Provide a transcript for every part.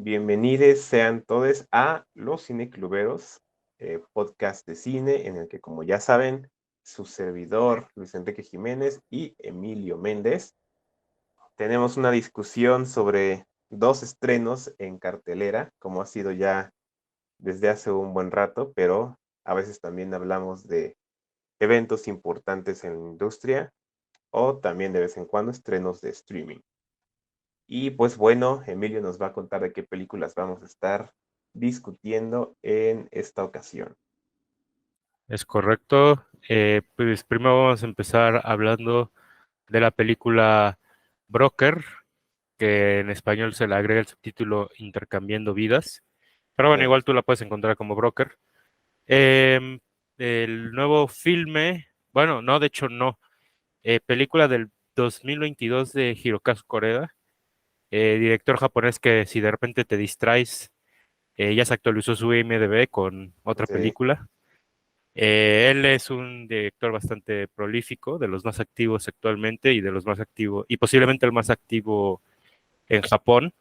Bienvenidos sean todos a Los Cinecluberos, podcast de cine en el que, como ya saben, su servidor Luis Enrique Jiménez y Emilio Méndez tenemos una discusión sobre dos estrenos en cartelera, como ha sido ya desde hace un buen rato, pero a veces también hablamos de eventos importantes en la industria o también de vez en cuando estrenos de streaming. Y pues bueno, Emilio nos va a contar de qué películas vamos a estar discutiendo en esta ocasión. Es correcto. Pues primero vamos a empezar hablando de la película Broker, que en español se le agrega el subtítulo Intercambiando Vidas. Pero bueno, Sí. igual tú la puedes encontrar como Broker. Em, el nuevo filme, bueno, no, de hecho no. Película del 2022 de Hirokazu Koreeda, director japonés que si de repente te distraes, ya se actualizó su IMDb con otra Sí. película. Él es un director bastante prolífico, de los más activos actualmente y de los más activos, y posiblemente el más activo en Japón.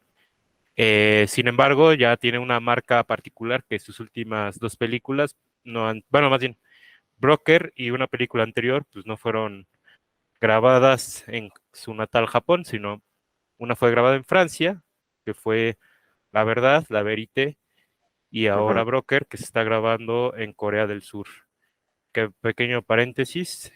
Sin embargo, ya tiene una marca particular que sus últimas dos películas no han, bueno, más bien, Broker y una película anterior, pues no fueron grabadas en su natal Japón, sino una fue grabada en Francia, que fue La Verdad, La Verité, y ahora Ujú. Broker, que se está grabando en Corea del Sur. Que pequeño paréntesis,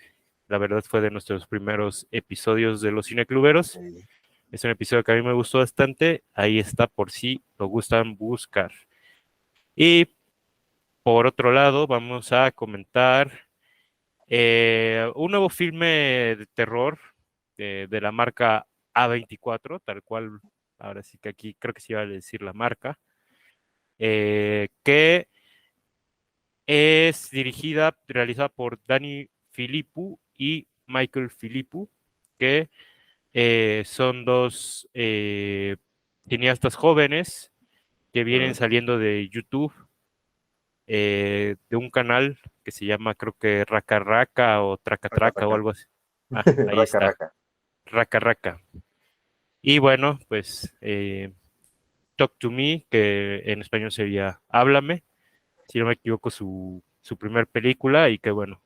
la verdad fue de nuestros primeros episodios de Los Cinecluberos. Sí. Es un episodio que a mí me gustó bastante. Ahí está por si lo gustan buscar. Y por otro lado, vamos a comentar un nuevo filme de terror de la marca A24, tal cual, ahora sí que aquí creo que sí iba a decir la marca, que es dirigida, realizada por Danny Filippu y Michael Filippu, que son dos cineastas jóvenes que vienen Ujú. saliendo de YouTube, de un canal que se llama, creo que Raka Raka o Traca Raca, Traca o raca. algo así. Ah, ahí Raca, está, raca. Raka Raka. Y bueno, pues Talk to Me, que en español sería Háblame, si no me equivoco, su primer película y que bueno,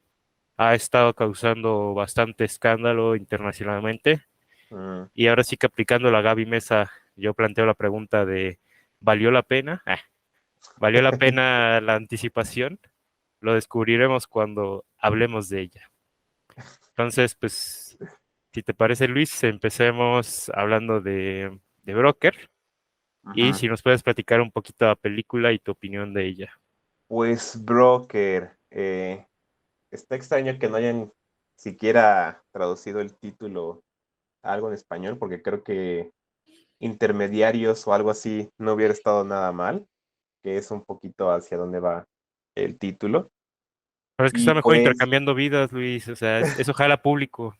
ha estado causando bastante escándalo internacionalmente. Mm. Y ahora sí que aplicando la Gaby Mesa, yo planteo la pregunta de, ¿valió la pena? ¿Valió la pena la anticipación? Lo descubriremos cuando hablemos de ella. Entonces, pues, si te parece, Luis, empecemos hablando de Broker y Ujú. si nos puedes platicar un poquito de la película y tu opinión de ella. Pues Broker, está extraño que no hayan siquiera traducido el título a algo en español, porque creo que intermediarios o algo así no hubiera estado nada mal, que es un poquito hacia dónde va el título. Pero es que Y está mejor pues, intercambiando vidas, Luis, o sea, eso jala público.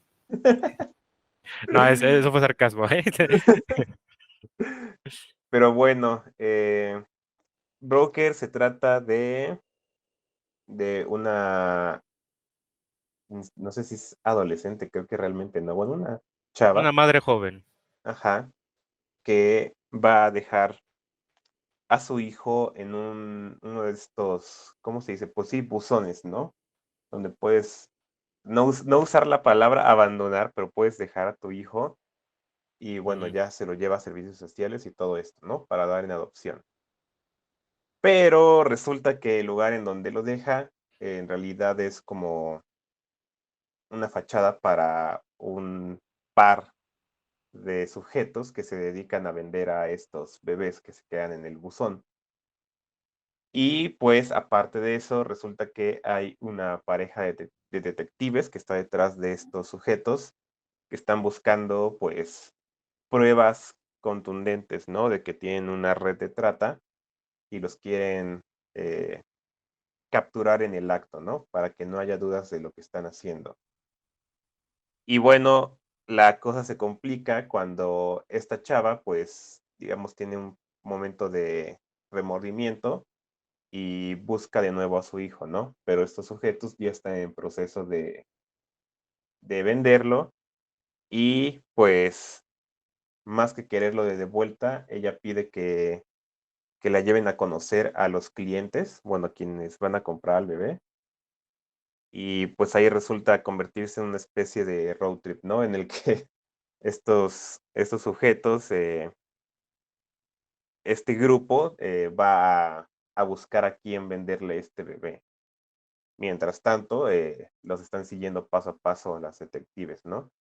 No, eso fue sarcasmo, ¿eh? pero bueno, Broker se trata de una, no sé si es adolescente, creo que realmente no, bueno, una Una chava, madre joven. ajá, que va a dejar a su hijo en uno de estos, ¿cómo se dice? Pues sí, buzones, ¿no? Donde puedes no usar la palabra abandonar, pero puedes dejar a tu hijo y bueno, Ujú. ya se lo lleva a servicios sociales y todo esto, ¿no? Para dar en adopción. Pero resulta que el lugar en donde lo deja, en realidad es como una fachada para un par de sujetos que se dedican a vender a estos bebés que se quedan en el buzón. Y pues aparte de eso, resulta que hay una pareja de detectives que está detrás de estos sujetos que están buscando pues pruebas contundentes, ¿no? De que tienen una red de trata y los quieren eh, capturar en el acto, ¿no? Para que no haya dudas de lo que están haciendo. Y bueno, la cosa se complica cuando esta chava, pues, digamos, tiene un momento de remordimiento y busca de nuevo a su hijo, ¿no? Pero estos sujetos ya están en proceso de venderlo y pues más que quererlo de vuelta, ella pide que que la lleven a conocer a los clientes, bueno, a quienes van a comprar al bebé. Y pues ahí resulta convertirse en una especie de road trip, ¿no? En el que estos sujetos, este grupo, va a buscar a quién venderle este bebé. Mientras tanto, los están siguiendo paso a paso las detectives, ¿no?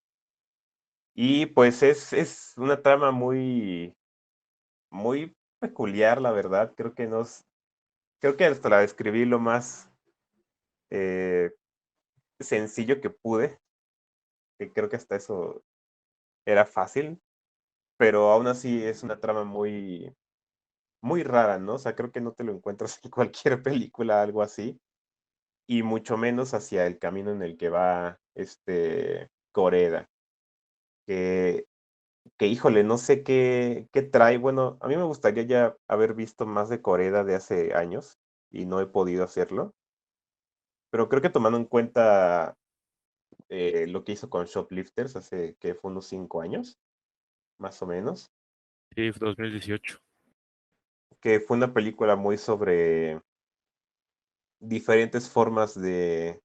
Y pues es una trama muy peculiar, la verdad. Creo que hasta la describí lo más eh, sencillo que pude, que creo que hasta eso era fácil, pero aún así es una trama muy rara, ¿no? O sea, creo que no te lo encuentras en cualquier película, algo así, y mucho menos hacia el camino en el que va Coreda, que, que híjole, no sé qué trae. Bueno, a mí me gustaría ya haber visto más de Coreda de hace años y no he podido hacerlo, pero creo que tomando en cuenta lo que hizo con Shoplifters hace que fue unos 5 años, más o menos, Sí, 2018. que fue una película muy sobre diferentes formas de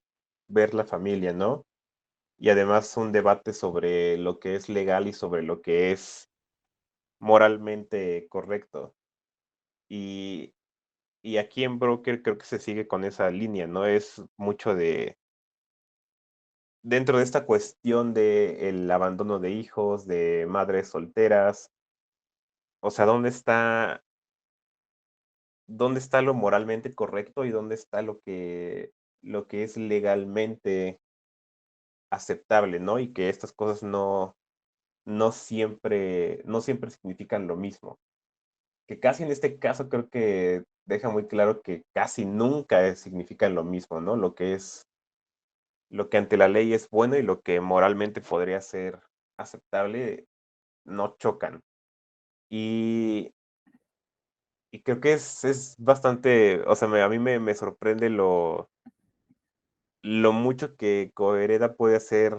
ver la familia, ¿no? Y además un debate sobre lo que es legal y sobre lo que es moralmente correcto. Y, y aquí en Broker creo que se sigue con esa línea, ¿no? Es mucho dentro de esta cuestión de el abandono de hijos, de madres solteras, o sea, dónde está lo moralmente correcto y dónde está lo que es legalmente aceptable, ¿no? Y que estas cosas no siempre significan lo mismo. Que casi en este caso creo que deja muy claro que casi nunca significan lo mismo, ¿no? Lo que ante la ley es bueno y lo que moralmente podría ser aceptable, no chocan. Y, y creo que es bastante, o sea, a mí me sorprende lo mucho que Cohereda puede hacer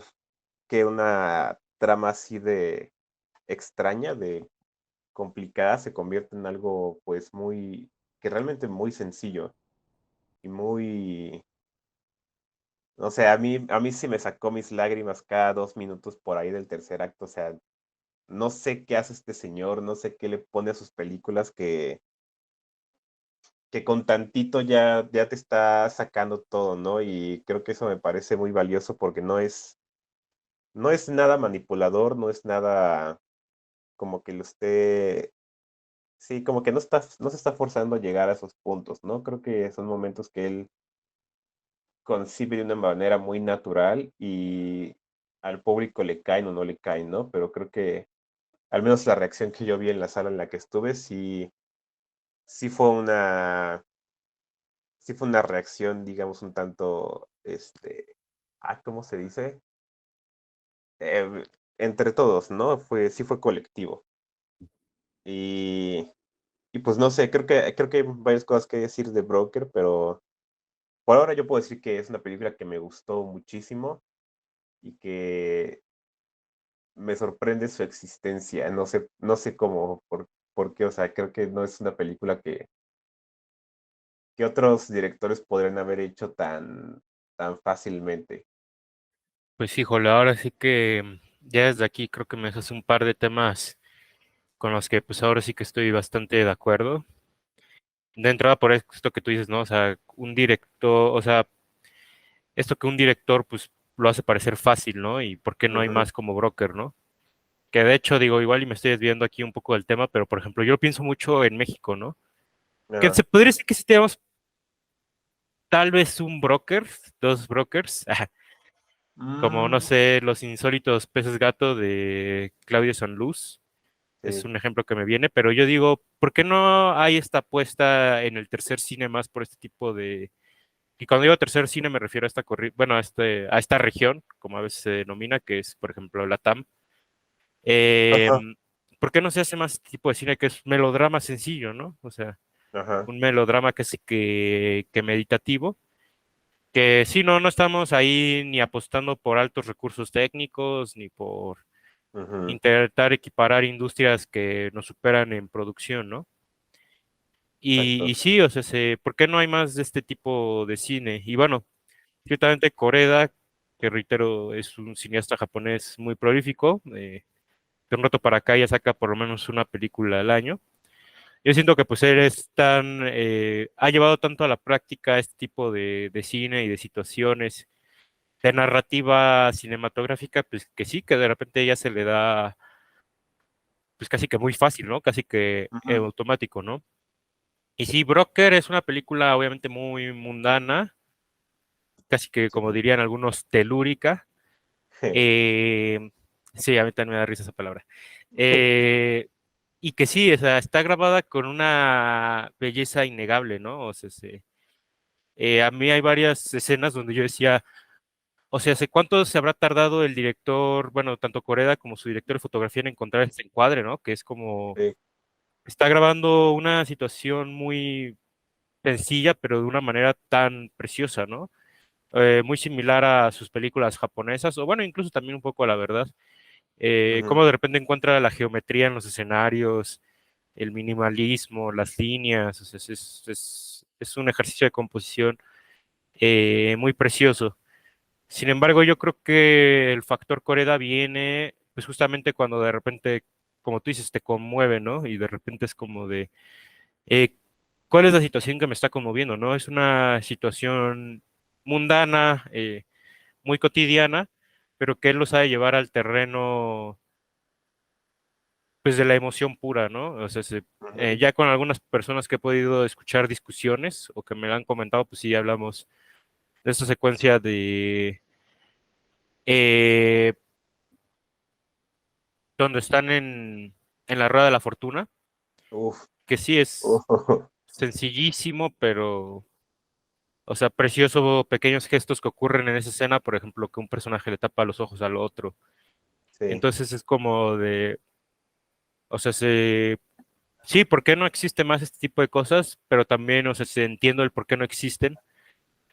que una trama así de extraña, de complicada, se convierte en algo pues que realmente muy sencillo y muy, o sea, a mí sí me sacó mis lágrimas cada 2 minutos por ahí del tercer acto, o sea, no sé qué hace este señor, no sé qué le pone a sus películas que con tantito ya te está sacando todo, ¿no? Y creo que eso me parece muy valioso porque no es nada manipulador, no es nada como que lo esté, sí, como que no se está forzando a llegar a esos puntos, ¿no? Creo que son momentos que él concibe de una manera muy natural y al público le caen o no le caen, ¿no? Pero creo que al menos la reacción que yo vi en la sala en la que estuve, sí fue una, sí fue una reacción, digamos, un tanto, ¿cómo se dice? Eh, Entre todos, ¿no? Sí fue colectivo. Y, y pues no sé, creo que hay varias cosas que decir de Broker, pero por ahora yo puedo decir que es una película que me gustó muchísimo y que me sorprende su existencia. No sé cómo, por qué, o sea, creo que no es una película que otros directores podrían haber hecho tan fácilmente. Pues híjole, ahora sí que ya desde aquí creo que me haces un par de temas con los que pues ahora sí que estoy bastante de acuerdo. De entrada por esto que tú dices, ¿no? O sea, un director, o sea, esto que un director pues lo hace parecer fácil, ¿no? Y por qué no hay Ujú, más como Broker, ¿no? Que de hecho digo, igual y me estoy desviando aquí un poco del tema, pero por ejemplo, yo pienso mucho en México, ¿no? Que ajá. se podría decir que si tenemos tal vez un broker, dos brokers, como no Mm, sé, los insólitos peces gato de Claudio Sanluz, es sí, un ejemplo que me viene, pero yo digo, ¿por qué no hay esta apuesta en el tercer cine más por este tipo de... Y cuando digo tercer cine me refiero a esta bueno, a esta región, como a veces se denomina, que es, por ejemplo, la TAM. Eh, ajá, ¿Por qué no se hace más este tipo de cine que es melodrama sencillo, ¿no? O sea, ajá, un melodrama que meditativo, que sí, no estamos ahí ni apostando por altos recursos técnicos, ni por ujú, intentar equiparar industrias que nos superan en producción, ¿no? Y exacto. sí, o sea, ¿por qué no hay más de este tipo de cine? Y bueno, ciertamente Koreda, que reitero, es un cineasta japonés muy prolífico, de un rato para acá ya saca por lo menos una película al año. Yo siento que pues él es ha llevado tanto a la práctica este tipo de cine y de situaciones, de narrativa cinematográfica, pues que sí, que de repente ya se le da, pues casi que muy fácil, ¿no? Casi que Ujú, automático, ¿no? Y sí, Broker es una película obviamente muy mundana, casi que sí. como dirían algunos telúrica. Eh, sí, a mí también me da risa esa palabra. Eh, y que sí, o sea, está grabada con una belleza innegable, ¿no? O sea, a mí hay varias escenas donde yo decía, o sea, ¿hace cuánto se habrá tardado el director, bueno, tanto Coreda como su director de fotografía en encontrar este encuadre, ¿no? Que es como, Sí, está grabando una situación muy sencilla, pero de una manera tan preciosa, ¿no? Muy similar a sus películas japonesas, o bueno, incluso también un poco a la verdad. ujú, Cómo de repente encuentra la geometría en los escenarios, el minimalismo, las líneas, o sea, es un ejercicio de composición muy precioso. Sin embargo, yo creo que el factor Coreda viene, pues justamente cuando de repente, como tú dices, te conmueve, ¿no? Y de repente es como de, eh, ¿cuál es la situación que me está conmoviendo, no? Es una situación mundana, muy cotidiana, pero que él lo sabe llevar al terreno pues de la emoción pura, ¿no? O sea, ujú. ya con algunas personas que he podido escuchar discusiones o que me lo han comentado, pues sí hablamos de esta secuencia de eh, donde están en la rueda de la fortuna, Uf, que sí es uf, sencillísimo, pero, o sea, precioso, pequeños gestos que ocurren en esa escena, por ejemplo, que un personaje le tapa los ojos al otro. sí. Entonces es como de, o sea, sí, ¿por qué no existe más este tipo de cosas? Pero también, o sea, se entiendo el por qué no existen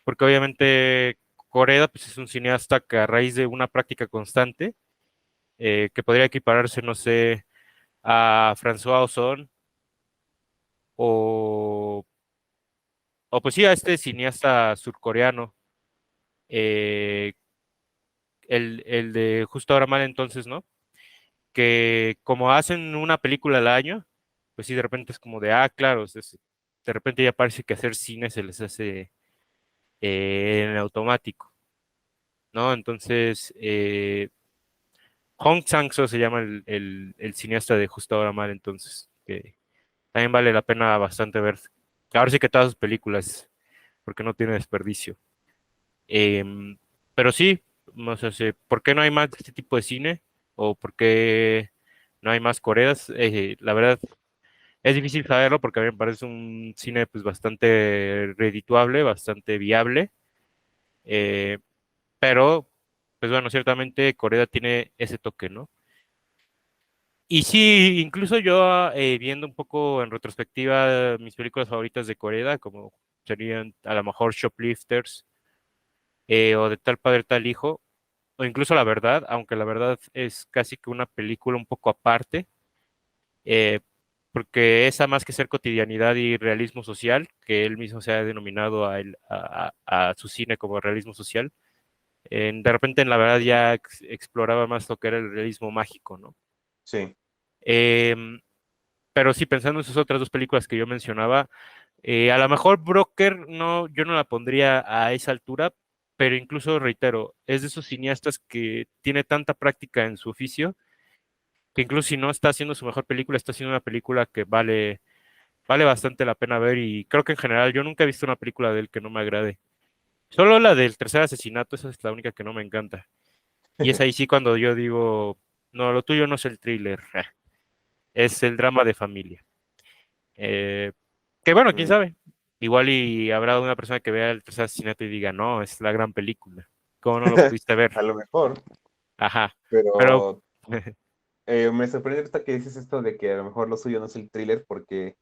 porque obviamente Coreda pues, es un cineasta que a raíz de una práctica constante, que podría equipararse, no sé, a François Ozon o, o pues sí, a este cineasta surcoreano, eh, el de Justo Ahora Mal entonces, ¿no? Que como hacen una película al año, pues sí, de repente es como de, ah, claro, de repente ya parece que hacer cine se les hace en automático, ¿no? Entonces, Hong Sang-soo se llama el cineasta de Justo Ahora Mal, entonces, que también vale la pena bastante ver. Ahora sí que todas sus películas, porque no tiene desperdicio. Em, pero sí, o sea, ¿por qué no hay más de este tipo de cine? ¿O por qué no hay más Coreas? La verdad, es difícil saberlo porque a mí me parece un cine pues bastante redituable, bastante viable. eh, pero, pues bueno, ciertamente Corea tiene ese toque, ¿no? Y sí, incluso yo viendo un poco en retrospectiva mis películas favoritas de Corea, como serían a lo mejor Shoplifters o de Tal Padre Tal Hijo, o incluso La Verdad, aunque La Verdad es casi que una película un poco aparte, eh, porque esa más que ser cotidianidad y realismo social, que él mismo se ha denominado a su cine como realismo social, de repente en La Verdad ya exploraba más lo que era el realismo mágico, ¿no? Sí. Em, Pero sí, pensando en sus otras dos películas que yo mencionaba, a lo mejor Broker no, yo no la pondría a esa altura, pero incluso reitero, es de esos cineastas que tiene tanta práctica en su oficio que incluso si no está haciendo su mejor película, está haciendo una película que vale bastante la pena ver y creo que en general yo nunca he visto una película de él que no me agrade. Solo la del tercer asesinato, esa es la única que no me encanta. Y es ahí sí cuando yo digo, no, lo tuyo no es el thriller, es el drama de familia. Eh, que bueno, quién Mm, sabe. Igual y habrá una persona que vea el tercer asesinato y diga, no, es la gran película. ¿Cómo no lo pudiste a ver? lo mejor, Ajá. Pero, pero me sorprende ahorita que dices esto de que a lo mejor lo suyo no es el thriller, porque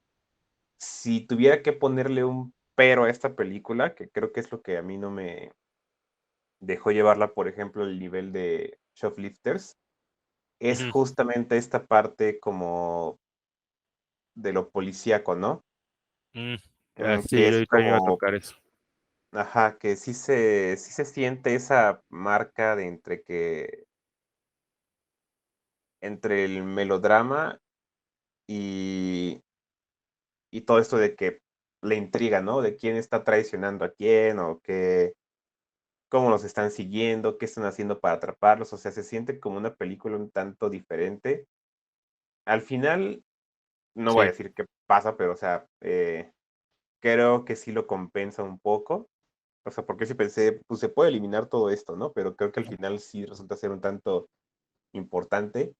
si tuviera que ponerle un pero a esta película, que creo que es lo que a mí no me dejó llevarla, por ejemplo, el nivel de Shoplifters, es ujú, justamente esta parte como de lo policíaco, ¿no? Mm, sí, que es yo también iba a como, tocar eso. ajá, que sí se siente esa marca de entre el melodrama y todo esto de que la intriga, ¿no? De quién está traicionando a quién o qué, cómo los están siguiendo, qué están haciendo para atraparlos. O sea, se siente como una película un tanto diferente. Al final, no voy a Sí, decir qué pasa, pero, o sea, creo que sí lo compensa un poco. O sea, porque sí pensé, pues se puede eliminar todo esto, ¿no? Pero creo que al final sí resulta ser un tanto importante.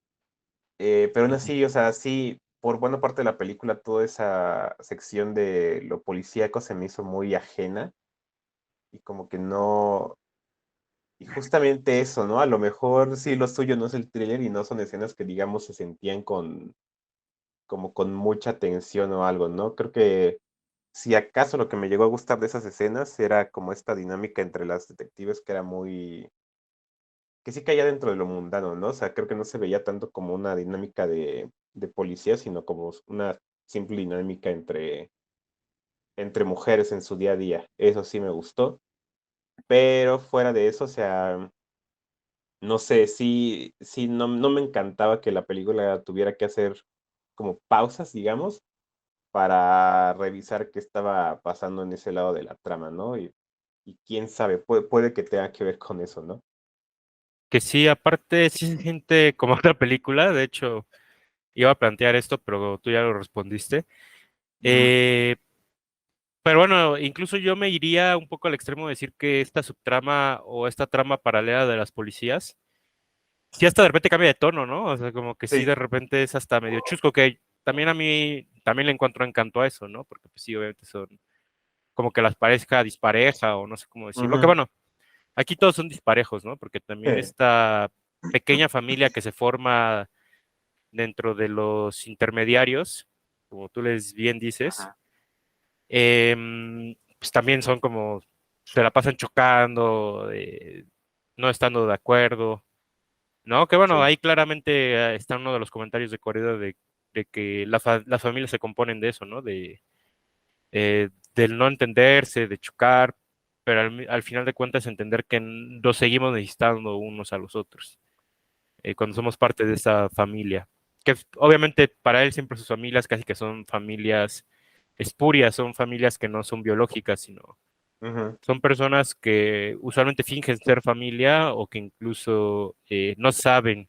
Pero aún ujú. así, o sea, sí, por buena parte de la película, toda esa sección de lo policíaco se me hizo muy ajena y como que no. Y justamente eso, ¿no? A lo mejor sí lo suyo no es el thriller y no son escenas que, digamos, se sentían como con mucha tensión o algo, ¿no? Creo que si acaso lo que me llegó a gustar de esas escenas era como esta dinámica entre las detectives que era muy, que sí caía dentro de lo mundano, ¿no? O sea, creo que no se veía tanto como una dinámica de policía, sino como una simple dinámica entre mujeres en su día a día. Eso sí me gustó. Pero fuera de eso, o sea, no sé, sí, no me encantaba que la película tuviera que hacer como pausas, digamos, para revisar qué estaba pasando en ese lado de la trama, ¿no? Y quién sabe, puede que tenga que ver con eso, ¿no? Que sí, aparte, sí se siente como otra película. De hecho, iba a plantear esto, pero tú ya lo respondiste. Ujú. Eh, pero bueno, incluso yo me iría un poco al extremo de decir que esta subtrama o esta trama paralela de las policías, sí hasta de repente cambia de tono, ¿no? O sea, como que sí Sí. de repente es hasta medio chusco, que también a mí, también le encuentro encanto a eso, ¿no? Porque pues sí, obviamente son como que las parezca dispareja o no sé cómo decirlo. Que Ujú. bueno, aquí todos son disparejos, ¿no? Porque también esta pequeña familia que se forma dentro de los intermediarios, como tú les bien dices, Ajá. pues también son como, se la pasan chocando, no estando de acuerdo, ¿no? Que bueno, Sí. ahí claramente está uno de los comentarios de Correa de que las familias se componen de eso, ¿no? Del no entenderse, de chocar, pero al final de cuentas entender que nos seguimos necesitando unos a los otros, cuando somos parte de esa familia. Que obviamente para él siempre sus familias casi que son familias espurias, son familias que no son biológicas, sino Ujú. son personas que usualmente fingen ser familia o que incluso no saben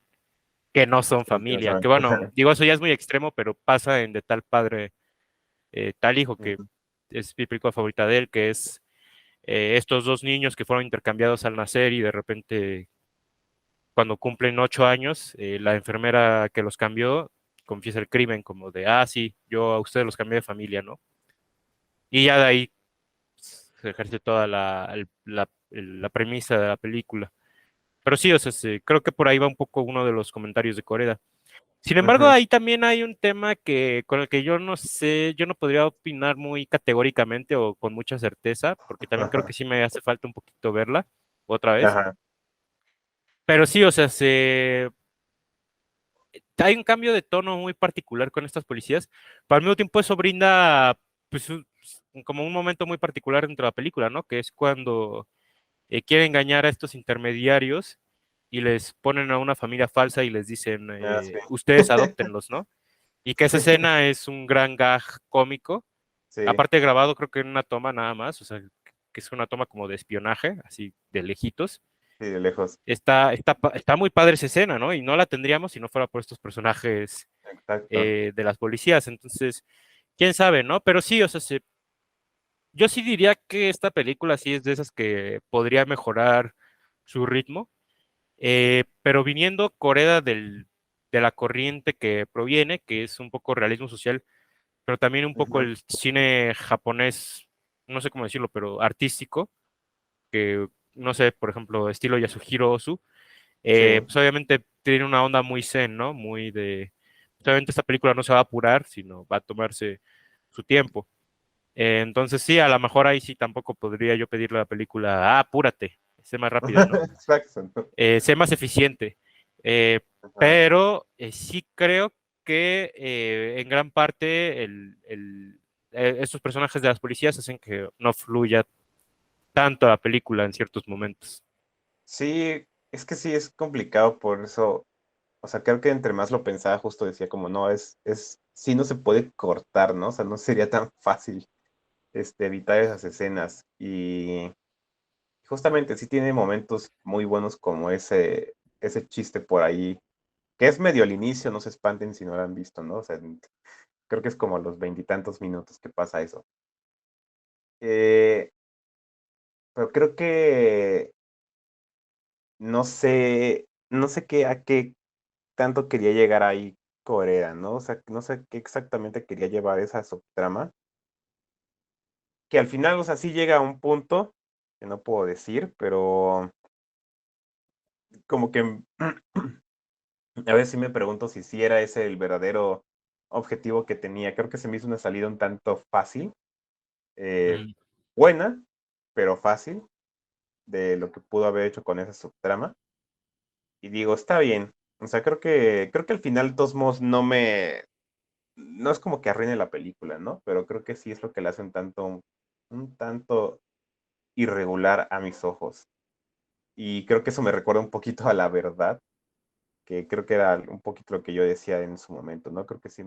que no son Sí, que no familia. saben. Que bueno, digo, eso ya es muy extremo, pero pasa en de tal padre, tal hijo, que Ujú. es mi película favorita de él, que es estos dos niños que fueron intercambiados al nacer y de repente cuando cumplen 8 años, la enfermera que los cambió confiesa el crimen como de, ah, sí, yo a ustedes los cambié de familia, ¿no? Y ya de ahí se ejerce toda la premisa de la película. Pero sí, o sea, sí, creo que por ahí va un poco uno de los comentarios de Coreda. Sin embargo, Ujú. ahí también hay un tema con el que yo no sé, yo no podría opinar muy categóricamente o con mucha certeza, porque también creo Ajá. que sí me hace falta un poquito verla otra vez. Ajá. Pero sí, o sea, hay un cambio de tono muy particular con estas policías, pero al mismo tiempo eso brinda pues, como un momento muy particular dentro de la película, ¿no? Que es cuando quiere engañar a estos intermediarios y les ponen a una familia falsa y les dicen, Ah, sí. ustedes adóptenlos, ¿no? Y que esa escena es un gran gag cómico, Sí, aparte grabado creo que en una toma nada más, o sea, que es una toma como de espionaje, así de lejitos. sí, de lejos. Está muy padre esa escena, ¿no? Y no la tendríamos si no fuera por estos personajes Exacto. de las policías. Entonces, quién sabe, ¿no? Pero sí, o sea, yo sí diría que esta película sí es de esas que podría mejorar su ritmo, pero viniendo Corea de la corriente que proviene, que es un poco realismo social, pero también un poco Ujú. el cine japonés, no sé cómo decirlo, pero artístico, que no sé, por ejemplo, estilo Yasuhiro Ozu, Sí. pues obviamente tiene una onda muy zen, ¿no? Muy de, pues, obviamente esta película no se va a apurar, sino va a tomarse su tiempo. Entonces sí, a lo mejor ahí sí tampoco podría yo pedirle a la película, ah, apúrate, sé más rápido, ¿no? Exacto, ¿no? Sé más eficiente. Eh, Ajá. pero sí creo que en gran parte estos personajes de las policías hacen que no fluya tanto la película en ciertos momentos. Sí, es que sí es complicado por eso, o sea, creo que entre más lo pensaba, justo decía como no, sí no se puede cortar, ¿no? O sea, no sería tan fácil, evitar esas escenas. Y justamente sí tiene momentos muy buenos como ese chiste por ahí, que es medio al inicio, no se espanten si no lo han visto, ¿no? O sea, creo que es como a los veintitantos minutos que pasa eso. Eh, pero creo que no sé a qué tanto quería llegar ahí Corea, ¿no? O sea, no sé qué exactamente quería llevar esa subtrama, que al final, o sea, sí llega a un punto que no puedo decir, pero como que a veces sí me pregunto si sí era ese el verdadero objetivo que tenía. Creo que se me hizo una salida un tanto fácil, eh, Mm, buena, pero fácil, de lo que pudo haber hecho con esa subtrama. Y digo, está bien. O sea, creo que al final, de todos modos, no es como que arruine la película, ¿no? Pero creo que sí es lo que le hace un tanto irregular a mis ojos. Y creo que eso me recuerda un poquito a La Verdad, que creo que era un poquito lo que yo decía en su momento, ¿no? Creo que sí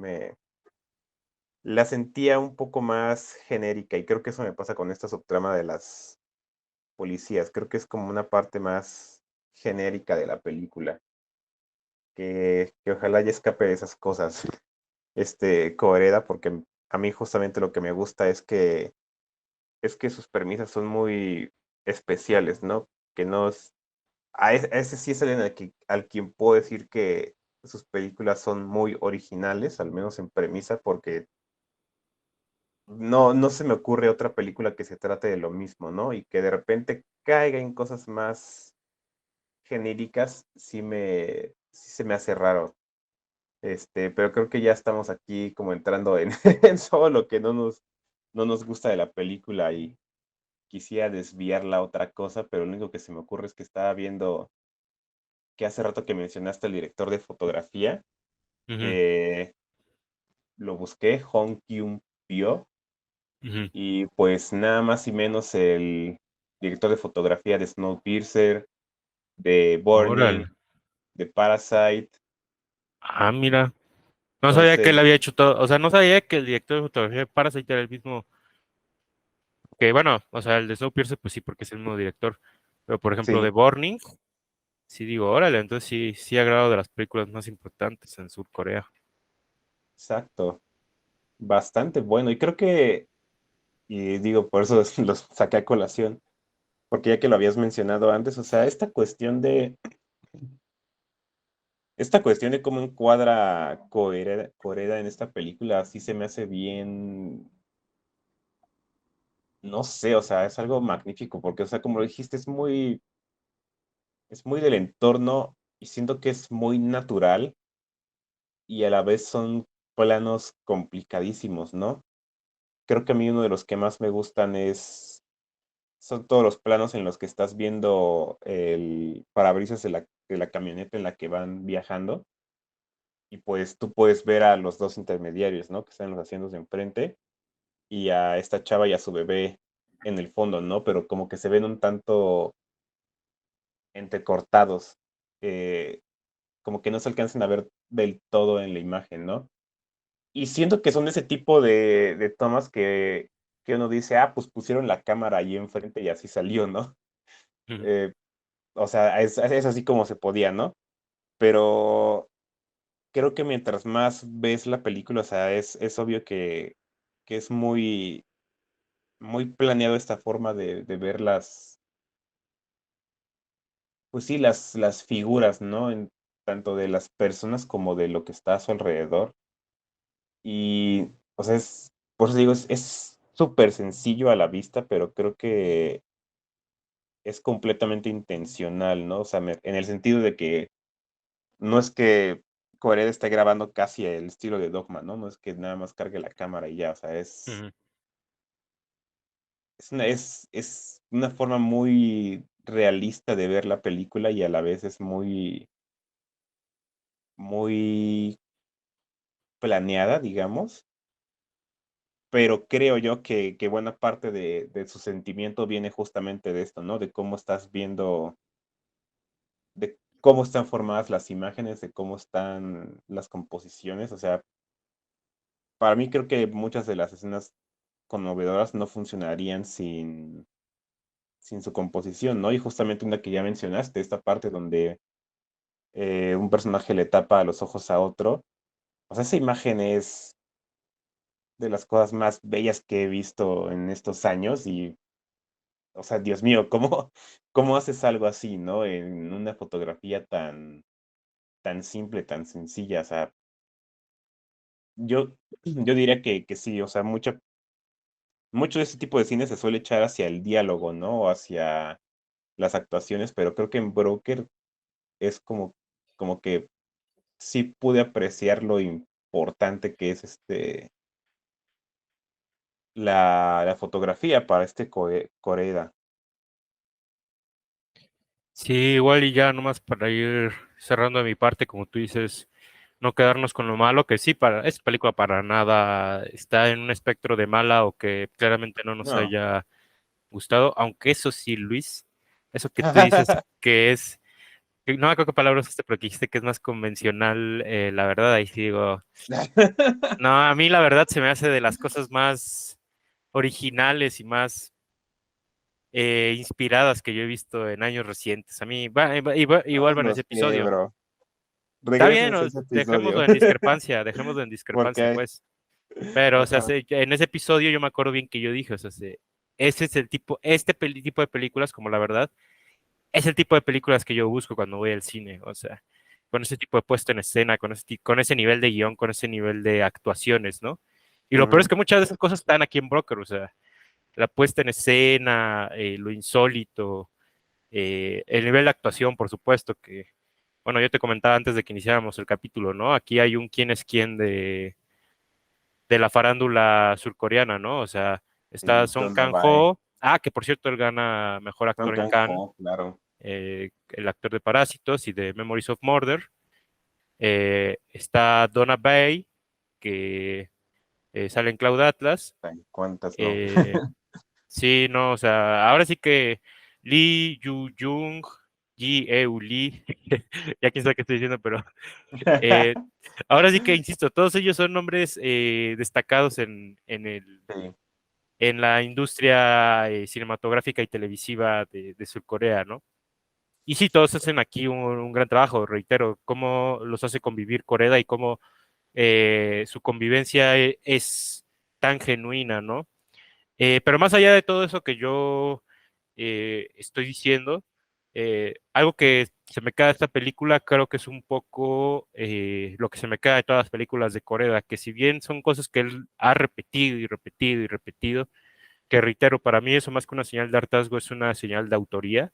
la sentía un poco más genérica y creo que eso me pasa con esta subtrama de las policías. Creo que es como una parte más genérica de la película, que ojalá ya escape de esas cosas, Cohereda, porque a mí justamente lo que me gusta es que sus premisas son muy especiales, ¿no? Que no es, a ese sí es el en el que, al quien puedo decir que sus películas son muy originales, al menos en premisa, porque no se me ocurre otra película que se trate de lo mismo, ¿no? Y que de repente caiga en cosas más genéricas, sí se me hace raro. Pero creo que ya estamos aquí como entrando en, en todo lo que no nos gusta de la película y quisiera desviarla a otra cosa, pero lo único que se me ocurre es que estaba viendo que hace rato que mencionaste al director de fotografía, ujú, eh, lo busqué, Hong Kyun-pyo, ujú. y pues nada más y menos el director de fotografía de Snowpiercer, de Burning, Órale. de Parasite. Ah, mira. No sabía que él Entonces, había hecho todo. O sea, no sabía que el director de fotografía de Parasite era el mismo. Que bueno, o sea, el de Snowpiercer, pues sí, porque es el mismo director. Pero por ejemplo, de sí, Burning, sí digo, órale, entonces sí, sí ha grabado de las películas más importantes en Sur Corea. exacto. Bastante bueno. Y creo que, y digo, por eso los saqué a colación, porque ya que lo habías mencionado antes, o sea, esta cuestión de cómo encuadra Coreda en esta película, sí se me hace bien, no sé, o sea, es algo magnífico, porque, o sea, como lo dijiste, es muy del entorno y siento que es muy natural y a la vez son planos complicadísimos, ¿no? Creo que a mí uno de los que más me gustan son todos los planos en los que estás viendo el parabrisas de la camioneta en la que van viajando y pues tú puedes ver a los dos intermediarios, ¿no? Que están en los asientos de enfrente y a esta chava y a su bebé en el fondo, ¿no? Pero como que se ven un tanto entrecortados, eh, como que no se alcanzan a ver del todo en la imagen, ¿no? Y siento que son ese tipo de tomas que uno dice, ah, pues pusieron la cámara ahí enfrente y así salió, ¿no? Ujú. Eh, o sea, es así como se podía, ¿no? Pero creo que mientras más ves la película, o sea, es obvio que es muy, muy planeado esta forma de ver pues sí, las figuras, ¿no? Tanto de las personas como de lo que está a su alrededor. Y, o sea, por eso digo, es súper sencillo a la vista, pero creo que es completamente intencional, ¿no? O sea, en el sentido de que no es que Corea esté grabando casi el estilo de Dogma, ¿no? No es que nada más cargue la cámara y ya, o sea, Ujú. es una forma muy realista de ver la película y a la vez es muy, muy planeada, digamos. pero creo yo que buena parte de su sentimiento viene justamente de esto, ¿no? De cómo estás viendo, de cómo están formadas las imágenes, de cómo están las composiciones. O sea, para mí creo que muchas de las escenas conmovedoras no funcionarían sin su composición, ¿no? Y justamente una que ya mencionaste, esta parte donde un personaje le tapa los ojos a otro. O sea, esa imagen es de las cosas más bellas que he visto en estos años y, o sea, Dios mío, ¿cómo, cómo haces algo así, ¿no? En una fotografía tan simple, tan sencilla. O sea, yo diría que sí, o sea, mucho de este tipo de cine se suele echar hacia el diálogo, ¿no? O hacia las actuaciones, pero creo que en Broker es como que sí pude apreciar lo importante que es la fotografía para Coreeda. Sí, igual y ya nomás para ir cerrando de mi parte, como tú dices, no quedarnos con lo malo, que sí, esta película para nada está en un espectro de mala o que claramente no nos No. haya gustado, aunque eso sí, Luis, eso que tú dices que es, que no me acuerdo qué palabras usaste, pero que dijiste que es más convencional, la verdad, ahí sí digo, no, a mí la verdad se me hace de las cosas más originales y más inspiradas que yo he visto en años recientes. A mí, igual No, va en no ese sé, episodio. bro. Está bien, Regresas a ese dejémoslo episodio. en discrepancia, Porque, pues. Pero, o sea, ajá, en ese episodio yo me acuerdo bien que yo dije, o sea, ese es el tipo, tipo de películas, como la verdad, es el tipo de películas que yo busco cuando voy al cine, o sea, con ese tipo de puesta en escena, con ese nivel de guión, con ese nivel de actuaciones, ¿no? Y lo peor es ujú, que muchas de esas cosas están aquí en Broker, o sea, la puesta en escena, lo insólito, el nivel de actuación, por supuesto, que, bueno, yo te comentaba antes de que iniciáramos el capítulo, ¿no? Aquí hay un quién es quién de la farándula surcoreana, ¿no? O sea, está y Song Don't Know Bye, Kang-ho, que por cierto él gana mejor Song actor en Cannes, Kang-ho, claro. el actor de Parásitos y de Memories of Murder. Está Donna Bay, que sale en Cloud Atlas. Ay, ¿cuántas no? Eh, sí, no, o sea, ahora sí que Lee Yu Jung, Ji Eu Lee, ya quién sabe qué estoy diciendo, pero eh, ahora sí que insisto, todos ellos son nombres destacados Sí, en la industria cinematográfica y televisiva de Surcorea, ¿no? Y sí, todos hacen aquí un gran trabajo, reitero, cómo los hace convivir Corea y cómo su convivencia es tan genuina, ¿no? Pero más allá de todo eso que yo estoy diciendo, algo que se me queda de esta película, creo que es un poco lo que se me queda de todas las películas de Corea, que si bien son cosas que él ha repetido y repetido y repetido, que reitero, para mí eso más que una señal de hartazgo es una señal de autoría,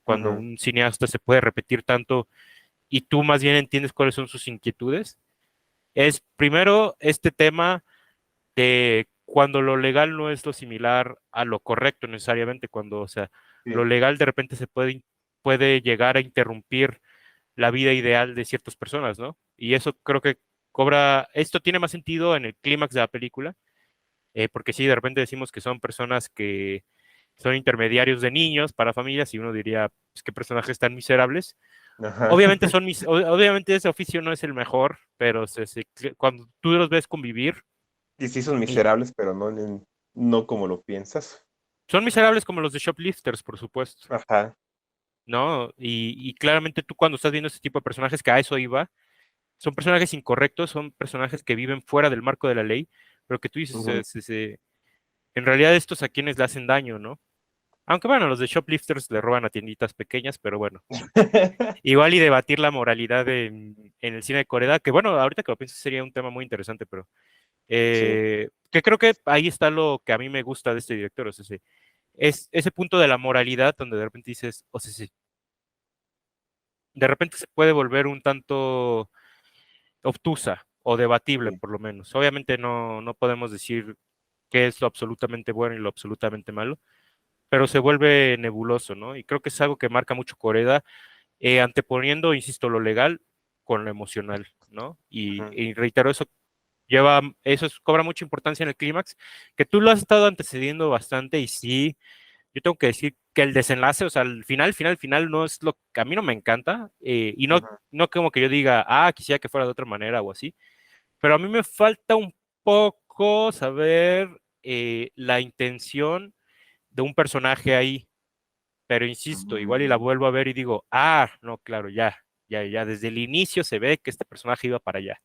cuando ujú, un cineasta se puede repetir tanto y tú más bien entiendes cuáles son sus inquietudes, es primero este tema de cuando lo legal no es lo similar a lo correcto necesariamente, cuando, o sea, lo sí, legal de repente puede llegar a interrumpir la vida ideal de ciertas personas, ¿no? Y eso creo que esto tiene más sentido en el clímax de la película, porque sí, de repente decimos que son personas que son intermediarios de niños para familias y uno diría, pues, qué personajes tan miserables. ajá. Obviamente ese oficio no es el mejor, pero cuando tú los ves convivir, Y sí son y miserables, pero no como lo piensas. son miserables como los de Shoplifters, por supuesto, Ajá, ¿no? Y claramente tú cuando estás viendo ese tipo de personajes, que a eso iba, son personajes incorrectos, son personajes que viven fuera del marco de la ley, pero que tú dices, ujú. en realidad estos a quienes le hacen daño, ¿no? Aunque bueno, los de Shoplifters le roban a tienditas pequeñas, pero bueno, igual y debatir la moralidad en el cine de Corea, que bueno, ahorita que lo pienso sería un tema muy interesante, pero Sí, que creo que ahí está lo que a mí me gusta de este director, o sea, es ese punto de la moralidad donde de repente dices, o sea, de repente se puede volver un tanto obtusa o debatible sí. por lo menos. Obviamente no podemos decir qué es lo absolutamente bueno y lo absolutamente malo, pero se vuelve nebuloso, ¿no? Y creo que es algo que marca mucho Corea, anteponiendo, insisto, lo legal con lo emocional, ¿no? Ujú. Y reitero eso, cobra mucha importancia en el clímax, que tú lo has estado antecediendo bastante y sí, yo tengo que decir que el desenlace, o sea, el final no es lo que a mí no me encanta, y no, Ujú. no como que yo diga, quisiera que fuera de otra manera o así, pero a mí me falta un poco saber la intención de un personaje ahí, pero insisto, igual y la Mm, vuelvo a ver y digo, no, claro, ya, desde el inicio se ve que este personaje iba para allá.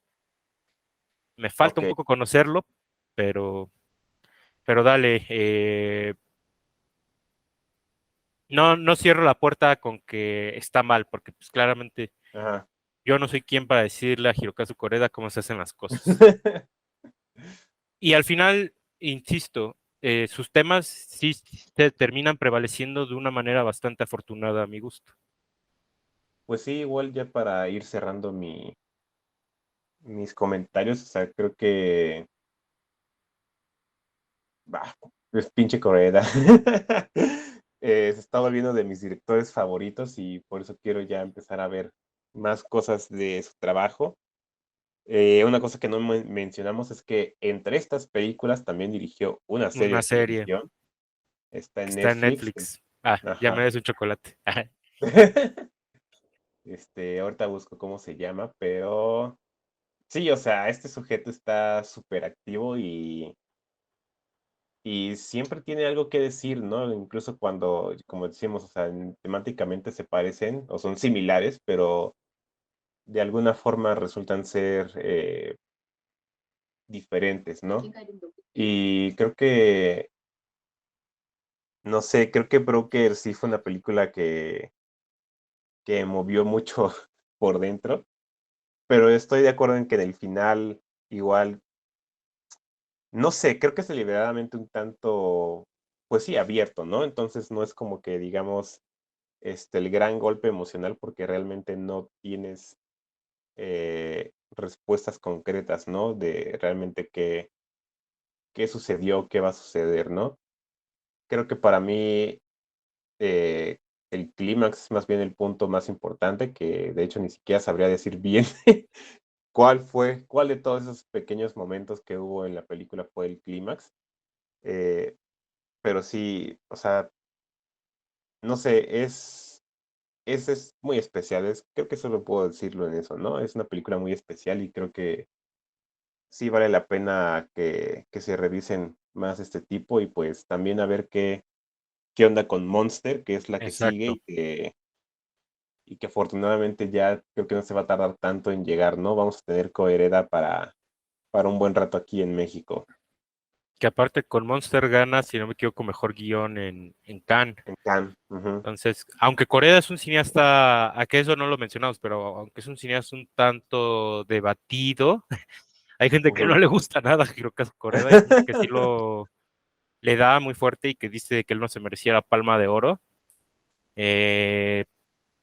Me falta ok, un poco conocerlo, pero, pero dale, no cierro la puerta con que está mal, porque pues claramente ajá. yo no soy quien para decirle a Hirokazu Koreda cómo se hacen las cosas. Y al final, insisto, sus temas sí se terminan prevaleciendo de una manera bastante afortunada a mi gusto. Pues sí, igual ya para ir cerrando mis comentarios, o sea, creo que, bah, es pinche Coreeda. Se está volviendo de mis directores favoritos y por eso quiero ya empezar a ver más cosas de su trabajo. Una cosa que no mencionamos es que entre estas películas también dirigió una serie Una de serie televisión. Está que en está en Netflix. Netflix. Ya me Ajá. des un chocolate. Ahorita busco cómo se llama, pero sí, o sea, este sujeto está súper activo y siempre tiene algo que decir, ¿no? Incluso cuando, como decimos, o sea, temáticamente se parecen o son similares, pero de alguna forma resultan ser diferentes, ¿no? Y creo que, no sé, creo que Broker sí fue una película que movió mucho por dentro, pero estoy de acuerdo en que en el final igual, no sé, creo que es deliberadamente un tanto, pues sí, abierto, ¿no? Entonces no es como que digamos, el gran golpe emocional porque realmente no tienes respuestas concretas, ¿no? De realmente qué sucedió, qué va a suceder, ¿no? Creo que para mí eh, el clímax es más bien el punto más importante, que de hecho ni siquiera sabría decir bien cuál de todos esos pequeños momentos que hubo en la película fue el clímax. Eh, pero sí, o sea, no sé, es muy especial. Creo que solo puedo decirlo en eso, ¿no? Es una película muy especial y creo que sí vale la pena que se revisen más este tipo y pues también a ver qué onda con Monster, que es la que sigue Exacto. y que afortunadamente ya creo que no se va a tardar tanto en llegar, ¿no? Vamos a tener Cohereda para un buen rato aquí en México, Que aparte con Monster gana, si no me equivoco, mejor guión en Cannes. en Cannes. Ujú, Entonces, aunque Corea es un cineasta, a que eso no lo mencionamos, pero aunque es un cineasta un tanto debatido, hay gente que no ujú. le gusta nada a Hirokazu Koreeda, hay gente que sí le da muy fuerte y que dice que él no se merecía la Palma de Oro. Eh,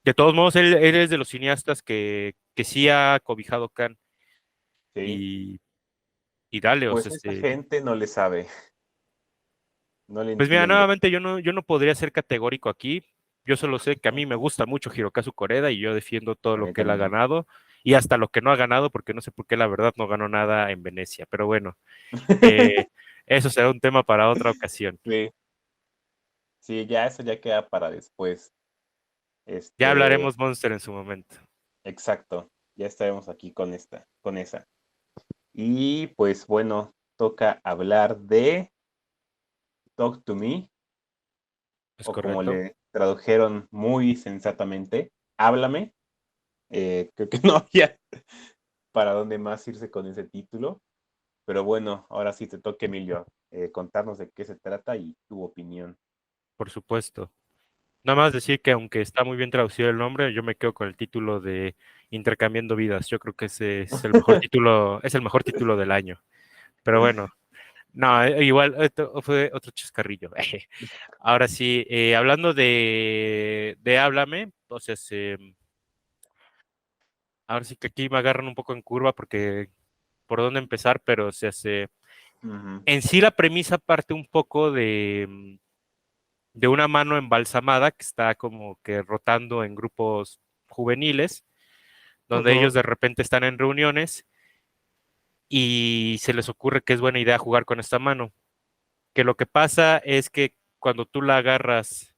de todos modos, él es de los cineastas que sí ha cobijado Cannes Sí, y, y dale, o sea, pues esta gente no le sabe, no le pues mira, entiende. nuevamente yo no podría ser categórico aquí. Yo solo sé que a mí me gusta mucho Hirokazu Koreeda y yo defiendo todo A lo mí que él ha también. ganado y hasta lo que no ha ganado, porque no sé por qué la verdad no ganó nada en Venecia. Pero bueno, eh, eso será un tema para otra ocasión. Sí, sí, ya eso ya queda para después. Ya Este, hablaremos Monster en su momento. exacto, ya estaremos aquí con esa. Y pues bueno, toca hablar de Talk to Me, ¿Es o como correcto? le tradujeron muy sensatamente, Háblame. Creo que no había para dónde más irse con ese título. Pero bueno, ahora sí te toca, Emilio, contarnos de qué se trata y tu opinión. Por supuesto. Nada más decir que aunque está muy bien traducido el nombre, yo me quedo con el título de Intercambiando Vidas. Yo creo que ese es el mejor título del año. Pero bueno, no, igual esto fue otro chascarrillo. Ahora sí, hablando de Háblame, entonces, ahora sí que aquí me agarran un poco en curva porque por dónde empezar, pero se hace. Ujú, En sí la premisa parte un poco de una mano embalsamada que está como que rotando en grupos juveniles, donde ellos ujú, de repente están en reuniones y se les ocurre que es buena idea jugar con esta mano. Que lo que pasa es que cuando tú la agarras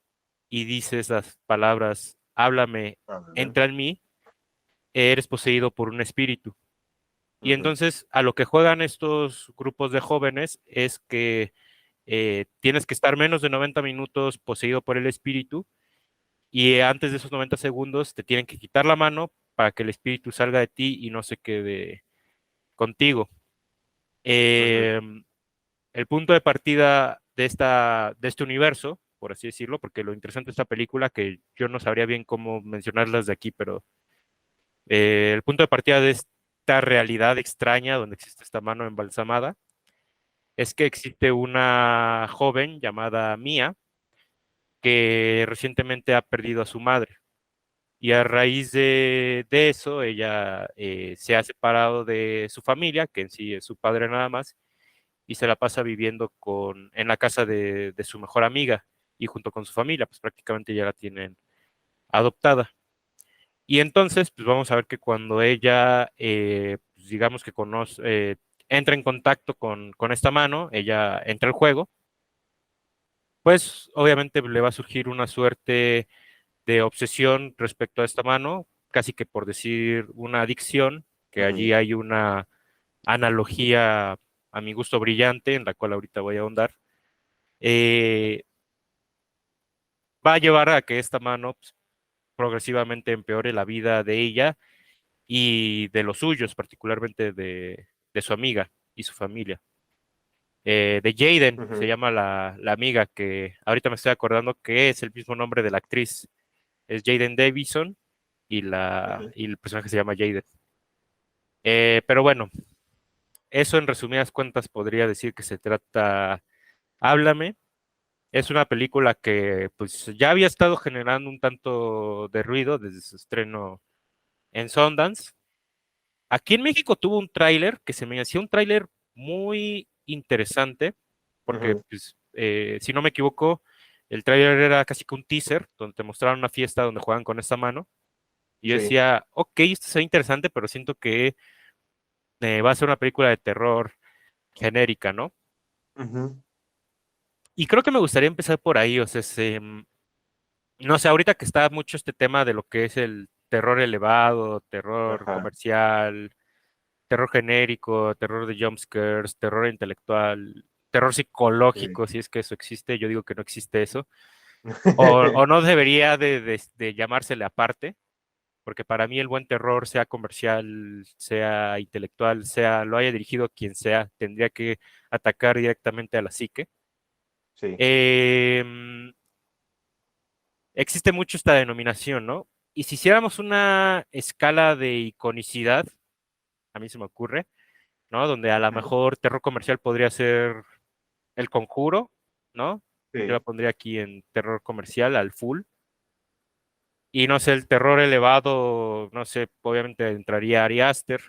y dices las palabras, háblame, Ándale. entra en mí, eres poseído por un espíritu. Y Ujú, entonces a lo que juegan estos grupos de jóvenes es que tienes que estar menos de 90 minutos poseído por el espíritu y antes de esos 90 segundos te tienen que quitar la mano para que el espíritu salga de ti y no se quede contigo. ujú, Eh, el punto de partida de este universo, por así decirlo, porque lo interesante de esta película, que yo no sabría bien cómo mencionarlas de aquí, pero el punto de partida de esta realidad extraña donde existe esta mano embalsamada, es que existe una joven llamada Mia que recientemente ha perdido a su madre. Y a raíz de eso, ella se ha separado de su familia, que en sí es su padre nada más, y se la pasa viviendo en la casa de su mejor amiga y junto con su familia, pues prácticamente ya la tienen adoptada. Y entonces, pues vamos a ver que cuando ella, pues, digamos que entra en contacto con esta mano, ella entra al juego, pues obviamente le va a surgir una suerte de obsesión respecto a esta mano, casi que por decir una adicción, que allí ujú, hay una analogía a mi gusto brillante, en la cual ahorita voy a ahondar, eh, va a llevar a que esta mano pues, progresivamente empeore la vida de ella y de los suyos, particularmente de su amiga y su familia. De Jaden, se ujú, llama la amiga, que ahorita me estoy acordando que es el mismo nombre de la actriz. Es Jaden Davison ujú. y el personaje se llama Jaden. Pero bueno, eso en resumidas cuentas podría decir que se trata Háblame. Es una película que pues ya había estado generando un tanto de ruido desde su estreno en Sundance. Aquí en México tuvo un tráiler que se me hacía un tráiler muy interesante, porque Ujú, pues, si no me equivoco, el tráiler era casi que un teaser, donde te mostraron una fiesta donde juegan con esta mano. Y yo sí. decía, ok, esto se ve interesante, pero siento que va a ser una película de terror genérica, ¿no? Ujú, Y creo que me gustaría empezar por ahí, o sea, no sé, ahorita que está mucho este tema de lo que es el terror elevado, terror ajá, comercial, terror genérico, terror de jumpscares, terror intelectual, terror sí. psicológico, si es que eso existe, yo digo que no existe eso, o no debería de llamársele aparte, porque para mí el buen terror, sea comercial, sea intelectual, sea lo haya dirigido quien sea, tendría que atacar directamente a la psique. Sí. Eh, existe mucho esta denominación, ¿no? Y si hiciéramos una escala de iconicidad, a mí se me ocurre, ¿no? Donde a lo Ujú, mejor terror comercial podría ser El Conjuro, ¿no? Yo la sí. pondría aquí en terror comercial al full. Y no sé, el terror elevado, no sé, obviamente entraría Ari Aster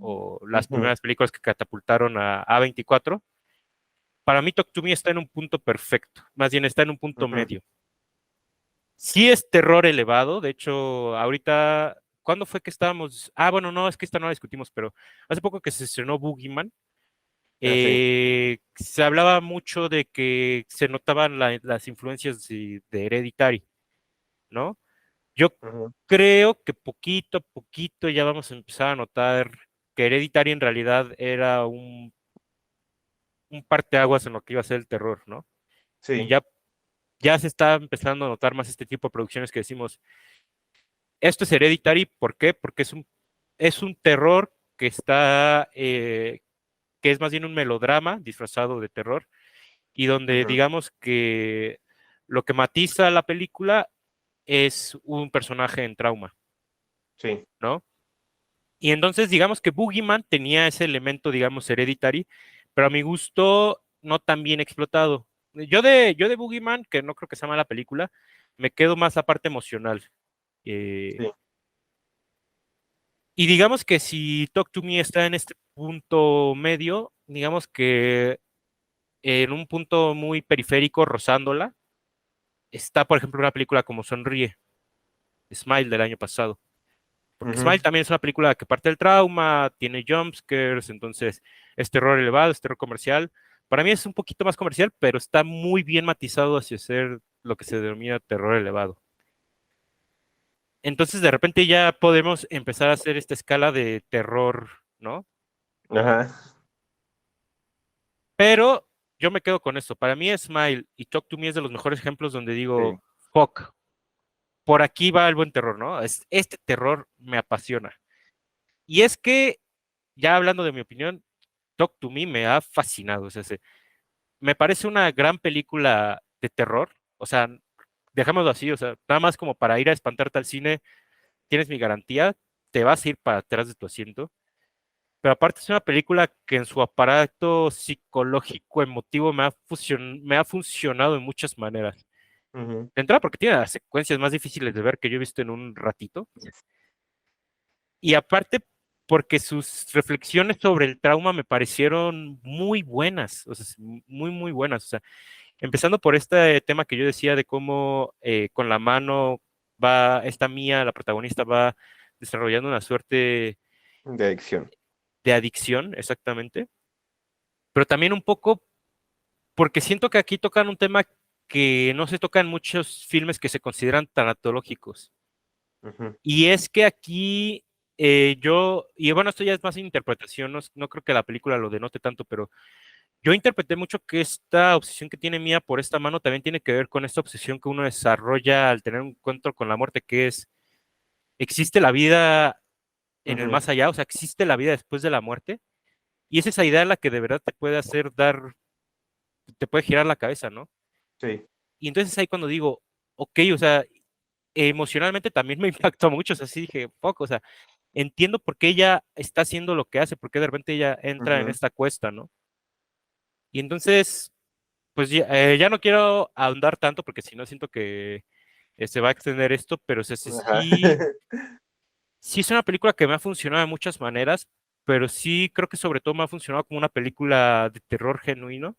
o las Ujú, primeras películas que catapultaron a A24. Para mí, Talk to Me está en un punto perfecto, más bien está en un punto ujú, medio. Sí es terror elevado, de hecho, ahorita, ¿cuándo fue que estábamos? Ah, bueno, no, es que esta no la discutimos, pero hace poco que se estrenó Boogeyman, ah, sí. se hablaba mucho de que se notaban las influencias de Hereditary, ¿no? Yo Ujú, creo que poquito a poquito ya vamos a empezar a notar que Hereditary en realidad era un parteaguas en lo que iba a ser el terror, ¿no? Y sí. ya se está empezando a notar más este tipo de producciones que decimos, esto es Hereditary, ¿por qué? Porque es un terror que es más bien un melodrama disfrazado de terror y donde Ujú, digamos que lo que matiza la película es un personaje en trauma, sí. ¿no? Y entonces digamos que Boogeyman tenía ese elemento, digamos, Hereditary, pero a mi gusto no tan bien explotado. Yo de Boogeyman, que no creo que sea mala película, me quedo más la parte emocional. Eh, Sí. y digamos que si Talk to Me está en este punto medio, digamos que en un punto muy periférico, rozándola, está, por ejemplo, una película como Sonríe, Smile del año pasado. Porque Ujú. Smile también es una película que parte del trauma, tiene jumpscares, entonces es terror elevado, es terror comercial. Para mí es un poquito más comercial, pero está muy bien matizado hacia ser lo que se denomina terror elevado. Entonces de repente ya podemos empezar a hacer esta escala de terror, ¿no? Ajá, Pero yo me quedo con esto. Para mí Smile y Talk to Me es de los mejores ejemplos donde sí. digo, fuck, por aquí va el buen terror, ¿no? Este terror me apasiona. Y es que, ya hablando de mi opinión, Talk to Me me ha fascinado. O sea, me parece una gran película de terror. O sea, dejémoslo así, o sea, nada más como para ir a espantarte al cine, tienes mi garantía, te vas a ir para atrás de tu asiento. Pero aparte es una película que en su aparato psicológico, emotivo, me ha funcionado en muchas maneras. Ujú, De entrada, porque tiene las secuencias más difíciles de ver que yo he visto en un ratito. Y aparte, porque sus reflexiones sobre el trauma me parecieron muy buenas, o sea, muy, muy buenas. O sea, empezando por este tema que yo decía de cómo con la mano va, esta Mía, la protagonista, va desarrollando una suerte de adicción. de adicción, exactamente. Pero también un poco porque siento que aquí tocan un tema que no se toca en muchos filmes que se consideran tanatológicos. Ujú, Y es que aquí y bueno, esto ya es más interpretación, no, no creo que la película lo denote tanto, pero yo interpreté mucho que esta obsesión que tiene Mía por esta mano también tiene que ver con esta obsesión que uno desarrolla al tener un encuentro con la muerte, que es, existe la vida en el ujú, más allá, o sea, existe la vida después de la muerte, y es esa idea la que de verdad te puede hacer te puede girar la cabeza, ¿no? sí. Y entonces ahí cuando digo, ok, o sea, emocionalmente también me impactó mucho, o sea, sí dije, fuck, o sea, entiendo por qué ella está haciendo lo que hace, por qué de repente ella entra en Ujú, esta cuesta, ¿no? Y entonces, pues ya no quiero ahondar tanto porque si no siento que se va a extender esto, pero o sea, ajá. sí es una película que me ha funcionado de muchas maneras, pero sí creo que sobre todo me ha funcionado como una película de terror genuino.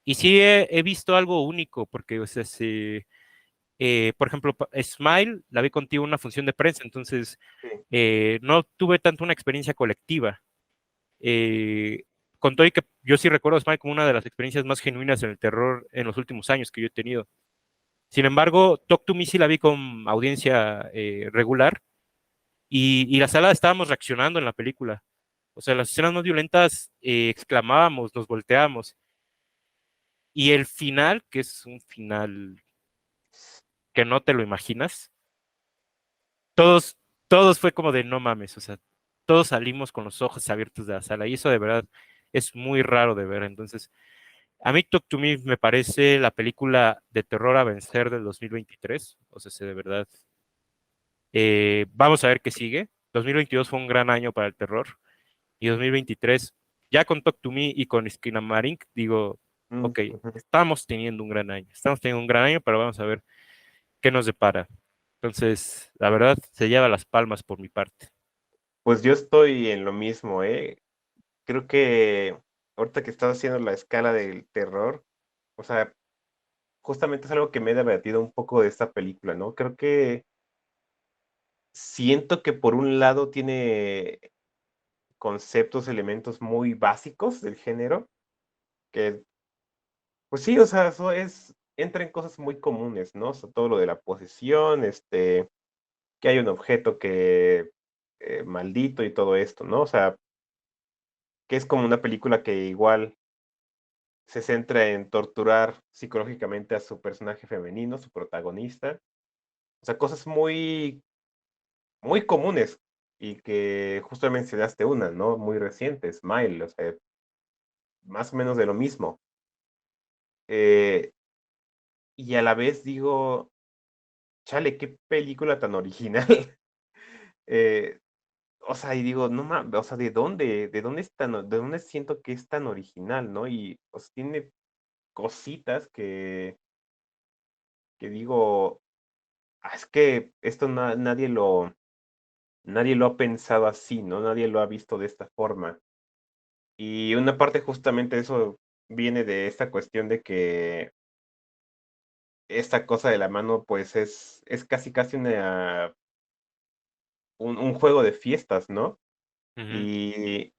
Y sí he visto algo único, porque, o sea, por ejemplo, Smile, la vi contigo en una función de prensa, entonces Sí, no tuve tanto una experiencia colectiva. Eh, con todo y que yo sí recuerdo Smile como una de las experiencias más genuinas en el terror en los últimos años que yo he tenido. Sin embargo, Talk to Me sí la vi con audiencia regular y la sala estábamos reaccionando en la película. O sea, las escenas más violentas exclamábamos, nos volteábamos. Y el final, que es un final que no te lo imaginas, todos, todos fue como de no mames, o sea, todos salimos con los ojos abiertos de la sala y eso de verdad es muy raro de ver. Entonces, a mí Talk to Me me parece la película de terror a vencer del 2023, o sea, de verdad. Vamos a ver qué sigue. 2022 fue un gran año para el terror y 2023, ya con Talk to Me y con Skinamarink, digo, mm, ok, ujú. estamos teniendo un gran año, estamos teniendo un gran año, pero vamos a ver qué nos depara. Entonces, la verdad, se lleva las palmas por mi parte. Pues yo estoy en lo mismo, ¿eh? Creo que ahorita que estás haciendo la escala del terror, o sea, justamente es algo que me he debatido un poco de esta película, ¿no? Creo que siento que por un lado tiene conceptos, elementos muy básicos del género, que, pues sí, o sea, eso entra en cosas muy comunes, ¿no? O sea, todo lo de la posesión, que hay un objeto que maldito y todo esto, ¿no? O sea, que es como una película que igual se centra en torturar psicológicamente a su personaje femenino, su protagonista. O sea, cosas muy, muy comunes y que justo mencionaste una, ¿no? Muy reciente, Smile, o sea, más o menos de lo mismo. Eh, y a la vez digo, chale, qué película tan original. Eh, o sea, y digo, no mames, o sea, ¿de dónde es de dónde siento que es tan original, no? Y, o sea, tiene cositas que digo, es que esto nadie lo ha pensado así, ¿no? Nadie lo ha visto de esta forma. Y una parte justamente de eso viene de esta cuestión de que esta cosa de la mano, pues es casi casi una un juego de fiestas, ¿no? Ujú, Y,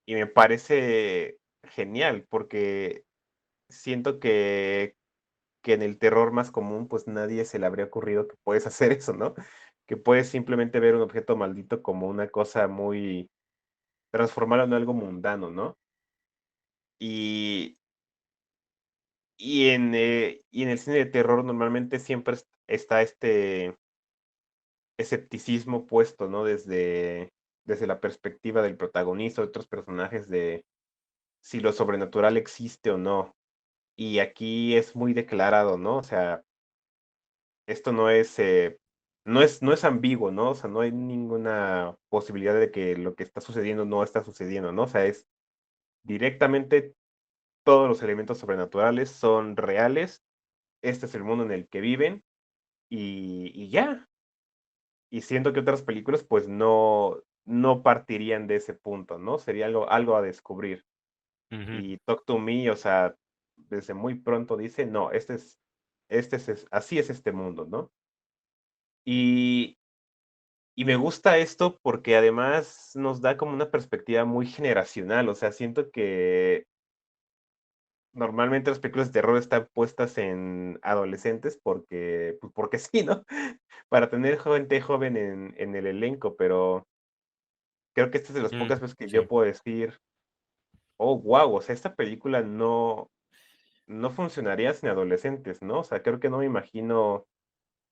y me parece genial porque siento que en el terror más común, pues nadie se le habría ocurrido que puedes hacer eso, ¿no? Que puedes simplemente ver un objeto maldito como una cosa muy transformarlo en algo mundano, ¿no? Y y en el cine de terror normalmente siempre está este escepticismo puesto, ¿no? Desde la perspectiva del protagonista, de otros personajes, de si lo sobrenatural existe o no. Y aquí es muy declarado, ¿no? O sea, esto no es ambiguo, ¿no? O sea, no hay ninguna posibilidad de que lo que está sucediendo no está sucediendo, ¿no? O sea, es directamente todos los elementos sobrenaturales son reales, este es el mundo en el que viven y ya. Y siento que otras películas, pues, no partirían de ese punto, ¿no? Sería algo a descubrir. ujú, Y Talk to Me, o sea, desde muy pronto dice: "No, así es este mundo", ¿no? Y y me gusta esto porque además nos da como una perspectiva muy generacional, o sea, siento que normalmente las películas de terror están puestas en adolescentes porque, pues, porque sí, ¿no? Para tener gente joven en el elenco, pero creo que esta es de las mm, pocas veces que yo sí. puedo decir: "Oh, guau, o sea, esta película no funcionaría sin adolescentes", ¿no? O sea, creo que no me imagino,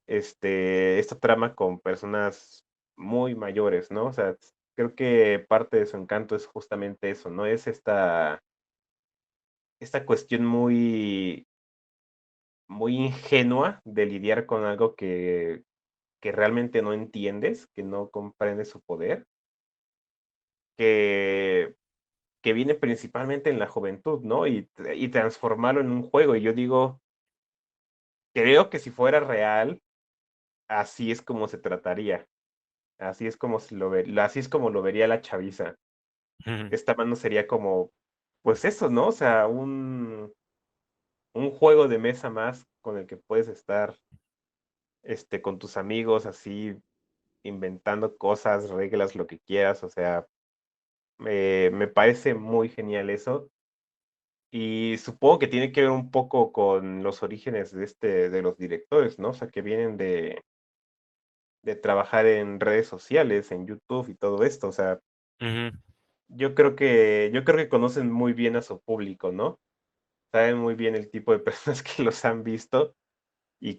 esta trama con personas muy mayores, ¿no? O sea, creo que parte de su encanto es justamente eso, ¿no? Es esta cuestión muy ingenua de lidiar con algo que realmente no entiendes, que no comprendes su poder, que que viene principalmente en la juventud, ¿no? Y transformarlo en un juego. Y yo digo, creo que si fuera real, así es como se trataría, así es como lo vería la chaviza. Ujú, Esta mano sería como, pues eso, ¿no? O sea, un juego de mesa más con el que puedes estar, con tus amigos, así, inventando cosas, reglas, lo que quieras, o sea, me parece muy genial eso. Y supongo que tiene que ver un poco con los orígenes de los directores, ¿no? O sea, que vienen de trabajar en redes sociales, en YouTube y todo esto. O sea, ujú, yo creo que conocen muy bien a su público, ¿no? Saben muy bien el tipo de personas que los han visto y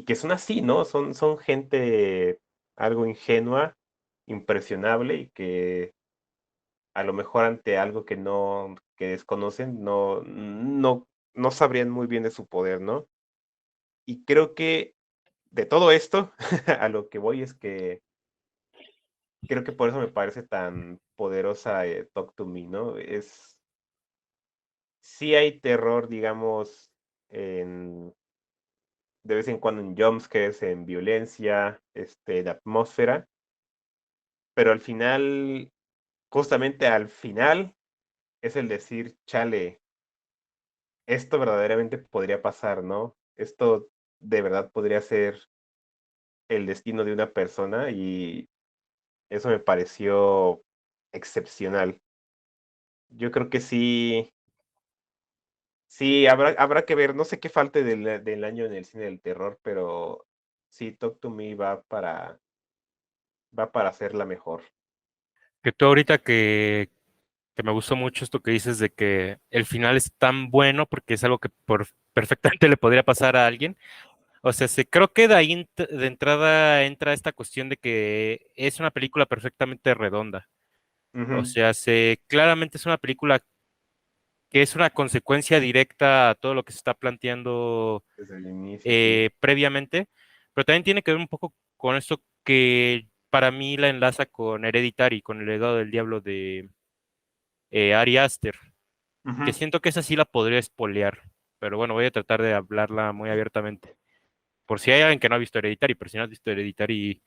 que son así, ¿no? Son gente algo ingenua, impresionable y que a lo mejor ante algo que desconocen, no sabrían muy bien de su poder, ¿no? Y creo que de todo esto, a lo que voy es que creo que por eso me parece tan poderosa, Talk to Me, ¿no? Sí hay terror, digamos, en de vez en cuando en jumpscares, en violencia, en atmósfera, pero al final, justamente al final, es el decir: "Chale, esto verdaderamente podría pasar, ¿no? Esto de verdad podría ser el destino de una persona", y eso me pareció excepcional. Yo creo que sí, habrá que ver, no sé qué falte del año en el cine del terror, pero sí, Talk to Me va para ser la mejor. Que tú ahorita que me gustó mucho esto que dices de que el final es tan bueno porque es algo que perfectamente le podría pasar a alguien. O sea, creo que de ahí de entrada entra esta cuestión de que es una película perfectamente redonda. O Ujú, sea, claramente es una película que es una consecuencia directa a todo lo que se está planteando desde el inicio, sí. previamente, pero también tiene que ver un poco con esto que para mí la enlaza con Hereditary, con el legado del diablo de Ari Aster, que Ujú. siento que esa sí la podría espolear, pero bueno, voy a tratar de hablarla muy abiertamente. Por si hay alguien que no ha visto Hereditary, pero si no has visto Hereditary,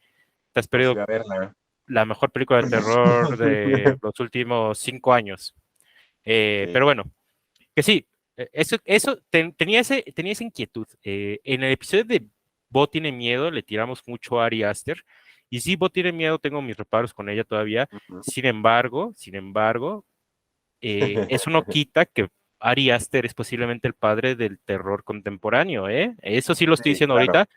te has Pues perdido ve a verla. la mejor película de terror de los últimos 5 años. Sí. Pero bueno, que sí, eso tenía esa inquietud. En el episodio de Bo tiene miedo, le tiramos mucho a Ari Aster, Y sí, Bo tiene miedo, tengo mis reparos con ella todavía. Ujú. Sin embargo, eso no quita que Ari Aster es posiblemente el padre del terror contemporáneo, ¿eh? Eso sí lo estoy Sí, diciendo claro. ahorita.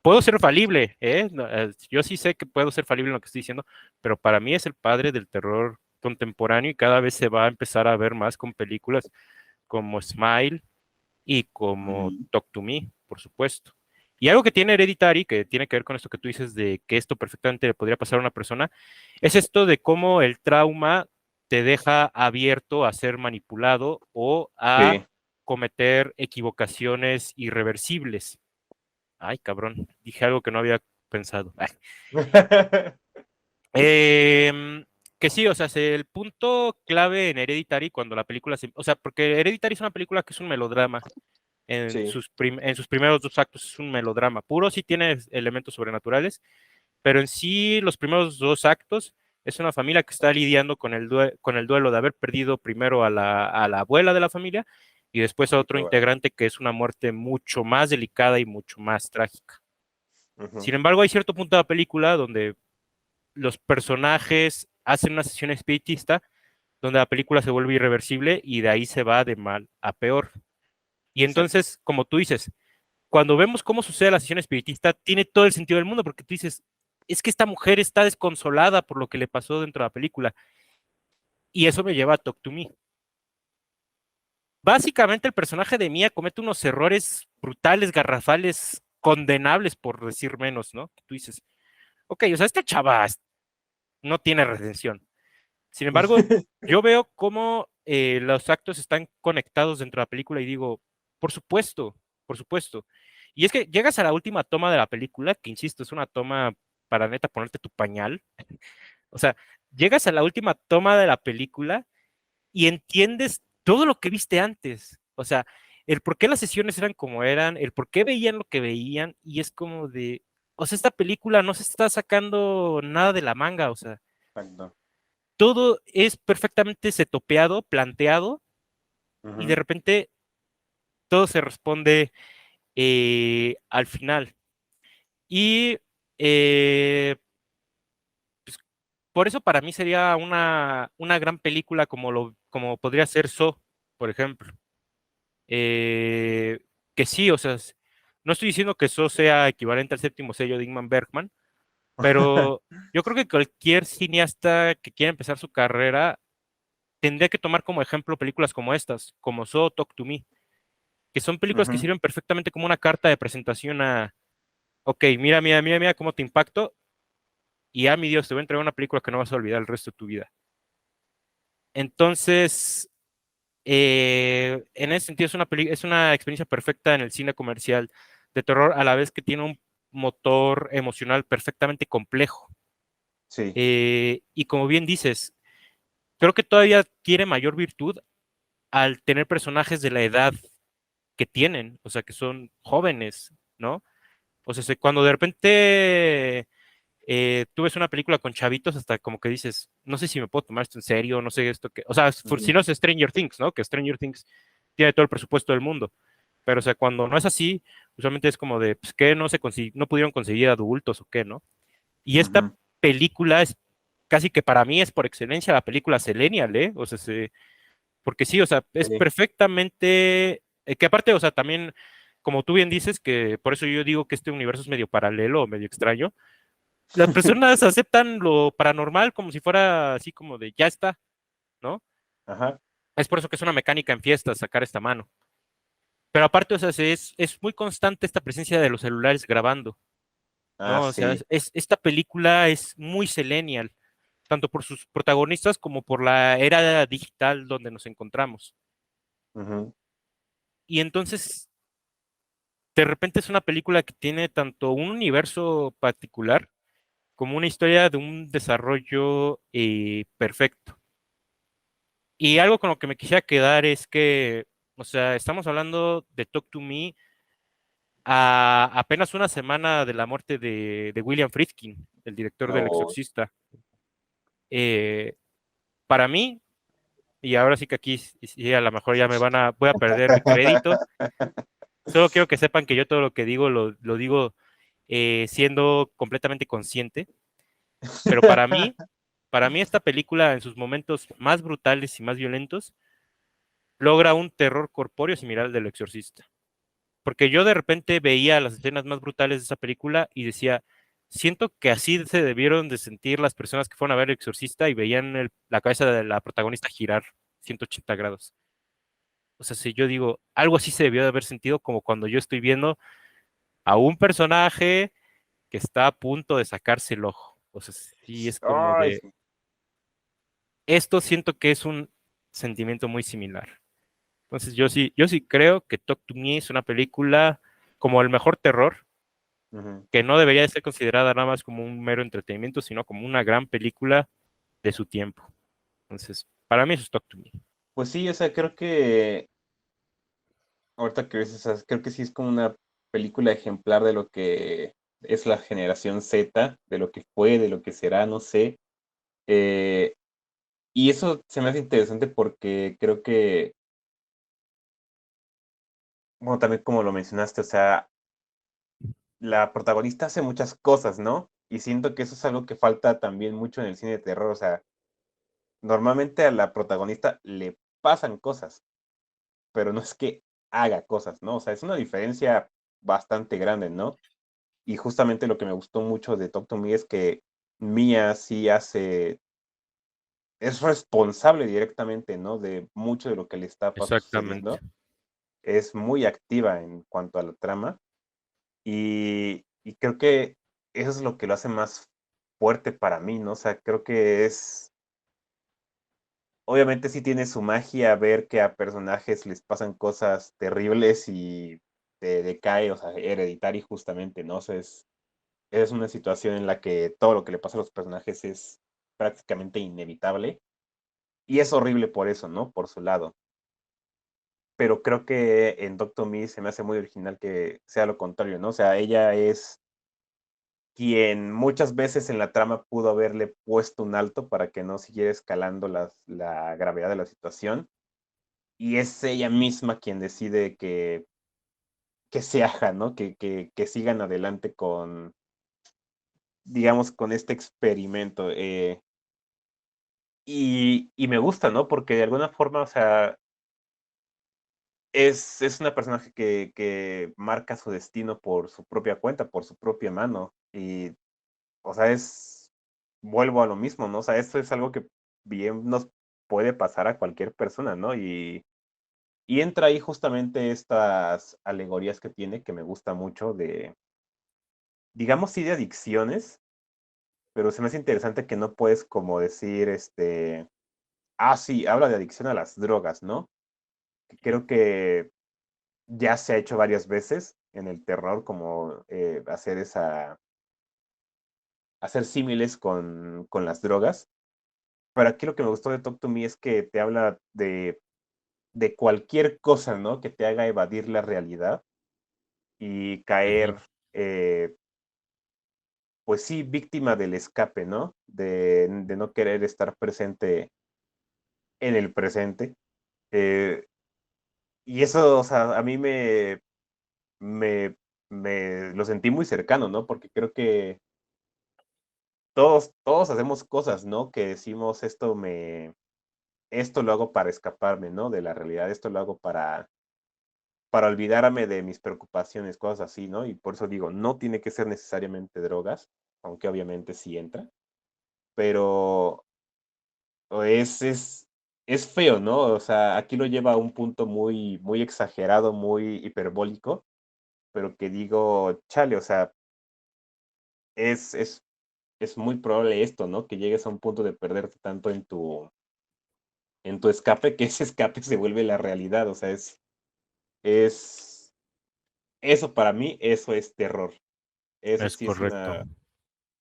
Puedo ser falible, ¿eh? No, yo sí sé que puedo ser falible en lo que estoy diciendo, pero para mí es el padre del terror contemporáneo y cada vez se va a empezar a ver más con películas como Smile y como Ujú. Talk to Me, por supuesto. Y algo que tiene Hereditary, que tiene que ver con esto que tú dices de que esto perfectamente le podría pasar a una persona, es esto de cómo el trauma te deja abierto a ser manipulado o a Sí. cometer equivocaciones irreversibles. Ay, cabrón, dije algo que no había pensado. Em, que sí, o sea, el punto clave en Hereditary cuando la película o sea, porque Hereditary es una película que es un melodrama. Sí. En sus primeros dos actos es un melodrama. Puro sí tiene elementos sobrenaturales, pero en sí los primeros dos actos es una familia que está lidiando con con el duelo de haber perdido primero a a la abuela de la familia y después a Uy, otro qué bueno. integrante que es una muerte mucho más delicada y mucho más trágica. Ujú. Sin embargo, hay cierto punto de la película donde los personajes hacen una sesión espiritista donde la película se vuelve irreversible y de ahí se va de mal a peor. Y Exacto. entonces, como tú dices, cuando vemos cómo sucede la sesión espiritista, tiene todo el sentido del mundo, porque tú dices, es que esta mujer está desconsolada por lo que le pasó dentro de la película. Y eso me lleva a Talk to Me. Básicamente, el personaje de Mia comete unos errores brutales, garrafales, condenables, por decir menos, ¿no? Tú dices, ok, o sea, esta chava no tiene redención. Sin embargo, yo veo cómo los actos están conectados dentro de la película y digo, por supuesto, por supuesto. Y es que llegas a la última toma de la película, que insisto, es una toma para neta ponerte tu pañal. O sea, llegas a la última toma de la película y entiendes todo lo que viste antes. O sea, el por qué las sesiones eran como eran, el por qué veían lo que veían, y es como de, o sea, esta película no se está sacando nada de la manga, o sea, Exacto. todo es perfectamente setopeado, planteado, y de Ujú. repente todo se responde al final. Y eh, pues, por eso para mí sería una gran película como podría ser So, por ejemplo. Eh, que sí, o sea, no estoy diciendo que So sea equivalente al séptimo sello de Ingmar Bergman, pero yo creo que cualquier cineasta que quiera empezar su carrera tendría que tomar como ejemplo películas como estas, como So, Talk to Me, que son películas que Ujú. sirven perfectamente como una carta de presentación a, ok, mira cómo te impacto, y mi Dios, te voy a entregar una película que no vas a olvidar el resto de tu vida. Entonces, en ese sentido es una experiencia perfecta en el cine comercial de terror, a la vez que tiene un motor emocional perfectamente complejo. Sí. Y como bien dices, creo que todavía tiene mayor virtud al tener personajes de la edad que tienen, o sea, que son jóvenes, ¿no? O sea, cuando de repente tú ves una película con chavitos, hasta como que dices, no sé si me puedo tomar esto en serio, no sé esto que, o sea, si Ujú. no es Stranger Things, ¿no? Que Stranger Things tiene todo el presupuesto del mundo, pero o sea, cuando no es así, usualmente es como de, pues, ¿qué? No pudieron conseguir adultos o qué, ¿no? Y esta Ujú. película es casi que para mí es por excelencia la película Selenial, ¿eh? O sea, porque sí, o sea, es Sí. perfectamente, que aparte, o sea, también, como tú bien dices, que por eso yo digo que este universo es medio paralelo o medio extraño, las personas aceptan lo paranormal como si fuera así como de ya está, ¿no? Ajá. Es por eso que es una mecánica en fiestas sacar esta mano. Pero aparte, o sea, es muy constante esta presencia de los celulares grabando, Ah, ¿no? O sea, sí. esta película es muy millennial, tanto por sus protagonistas como por la era digital donde nos encontramos. Ujú. Y entonces, de repente es una película que tiene tanto un universo particular como una historia de un desarrollo perfecto. Y algo con lo que me quisiera quedar es que, o sea, estamos hablando de Talk to Me a apenas una semana de la muerte de William Friedkin, el director del No. Exorcista. Eh, para mí, y ahora sí que aquí sí, a lo mejor ya voy a perder crédito, solo quiero que sepan que yo todo lo que digo lo digo siendo completamente consciente, pero para mí esta película en sus momentos más brutales y más violentos logra un terror corpóreo similar al del Exorcista. Porque yo de repente veía las escenas más brutales de esa película y decía, siento que así se debieron de sentir las personas que fueron a ver El Exorcista y veían la cabeza de la protagonista girar 180 grados. O sea, si yo digo, algo así se debió de haber sentido como cuando yo estoy viendo a un personaje que está a punto de sacarse el ojo. O sea, sí es como Ay, de, sí. esto siento que es un sentimiento muy similar. Entonces yo sí creo que Talk to Me es una película como el mejor terror, Ujú. que no debería de ser considerada nada más como un mero entretenimiento, sino como una gran película de su tiempo. Entonces, para mí eso es Talk to Me. Pues sí, o sea, creo que ahorita que ves, o sea, creo que sí es como una película ejemplar de lo que es la generación Z, de lo que fue, de lo que será, no sé. Eh, y eso se me hace interesante porque creo que, bueno, también como lo mencionaste, o sea, la protagonista hace muchas cosas, ¿no? Y siento que eso es algo que falta también mucho en el cine de terror, o sea, normalmente a la protagonista le pasan cosas, pero no es que haga cosas, ¿no? O sea, es una diferencia bastante grande, ¿no? Y justamente lo que me gustó mucho de Talk to Me es que Mia sí hace, es responsable directamente, ¿no? De mucho de lo que le está Exactamente. sucediendo. Es muy activa en cuanto a la trama y creo que eso es lo que lo hace más fuerte para mí, ¿no? O sea, creo que es, obviamente sí tiene su magia ver que a personajes les pasan cosas terribles y te decae, o sea, Hereditary justamente, ¿no? O sea, es una situación en la que todo lo que le pasa a los personajes es prácticamente inevitable y es horrible por eso, ¿no? Por su lado. Pero creo que en Doctor Me se me hace muy original que sea lo contrario, ¿no? O sea, ella es quien muchas veces en la trama pudo haberle puesto un alto para que no siguiera escalando la gravedad de la situación. Y es ella misma quien decide que se haga, ¿no? Que sigan adelante con, digamos, con este experimento. Y me gusta, ¿no? Porque de alguna forma, o sea, es una personaje que marca su destino por su propia cuenta, por su propia mano. Y, o sea, vuelvo a lo mismo, ¿no? O sea, esto es algo que bien nos puede pasar a cualquier persona, ¿no? Y entra ahí justamente estas alegorías que tiene, que me gusta mucho de, digamos, sí de adicciones, pero se me hace interesante que no puedes como decir, sí, habla de adicción a las drogas, ¿no? Que creo que ya se ha hecho varias veces en el terror, como hacer símiles con las drogas. Pero aquí lo que me gustó de Talk to Me es que te habla de cualquier cosa, ¿no? Que te haga evadir la realidad y Ujú. caer, pues sí, víctima del escape, ¿no? De no querer estar presente en el presente. Eh, y eso, o sea, a mí me, me lo sentí muy cercano, ¿no? Porque creo que todos hacemos cosas, ¿no? Que decimos, esto lo hago para escaparme, ¿no? De la realidad, esto lo hago para olvidarme de mis preocupaciones, cosas así, ¿no? Y por eso digo, no tiene que ser necesariamente drogas, aunque obviamente sí entra, pero es feo, ¿no? O sea, aquí lo lleva a un punto muy, muy exagerado, muy hiperbólico, pero que digo, chale, o sea, es, es, es muy probable esto, ¿no? Que llegues a un punto de perderte tanto en tu escape, que ese escape se vuelve la realidad. O sea, es, eso para mí, eso es terror. Eso Es sí es correcto.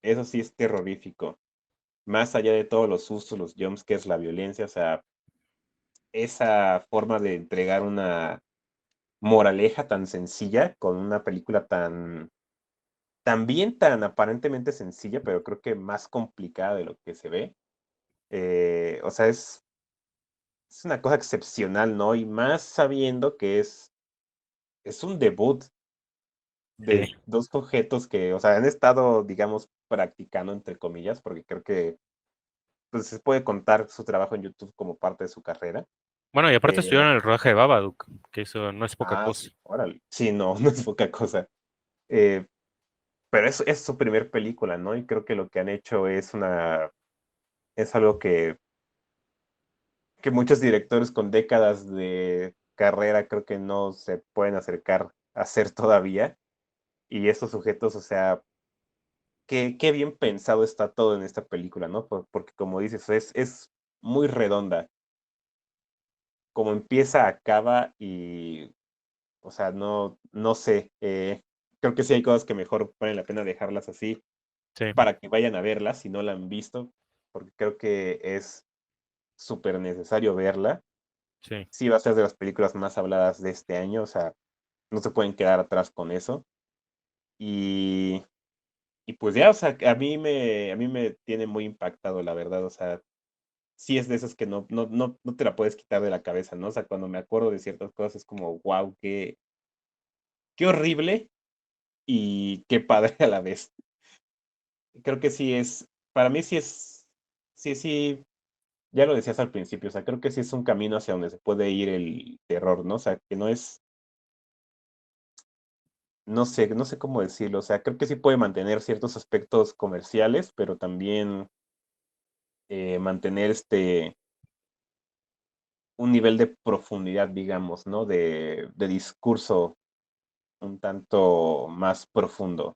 eso sí es terrorífico. Más allá de todos los sustos, los jumpscares, la violencia, o sea, esa forma de entregar una moraleja tan sencilla con una película también tan aparentemente sencilla, pero creo que más complicada de lo que se ve. O sea, es una cosa excepcional, ¿no? Y más sabiendo que es un debut de dos sujetos que, o sea, han estado, digamos, practicando, entre comillas, porque creo que pues, se puede contar su trabajo en YouTube como parte de su carrera. Bueno, y aparte Pero, estuvieron en el rodaje de Babadook, que eso no es poca cosa. sí, órale. Sí, no, no es poca cosa. Eh, pero es su primer película, ¿no? Y creo que lo que han hecho es algo que muchos directores con décadas de carrera creo que no se pueden acercar a hacer todavía. Y estos sujetos, o sea, qué bien pensado está todo en esta película, ¿no? Porque como dices, es muy redonda. Como empieza, acaba y, o sea, no sé. Creo que sí hay cosas que mejor valen la pena dejarlas así Sí, para que vayan a verlas si no la han visto, porque creo que es súper necesario verla. sí. Sí va a ser de las películas más habladas de este año, o sea, no se pueden quedar atrás con eso. Y, y pues ya, o sea, a mí me tiene muy impactado, la verdad, o sea, sí es de esas que no te la puedes quitar de la cabeza, ¿no? O sea, cuando me acuerdo de ciertas cosas es como, wow, qué horrible y qué padre a la vez. Creo que sí es, para mí sí, ya lo decías al principio, o sea, creo que sí es un camino hacia donde se puede ir el terror, ¿no? O sea, que no es, no sé cómo decirlo, o sea, creo que sí puede mantener ciertos aspectos comerciales, pero también mantener un nivel de profundidad, digamos, ¿no? De discurso un tanto más profundo.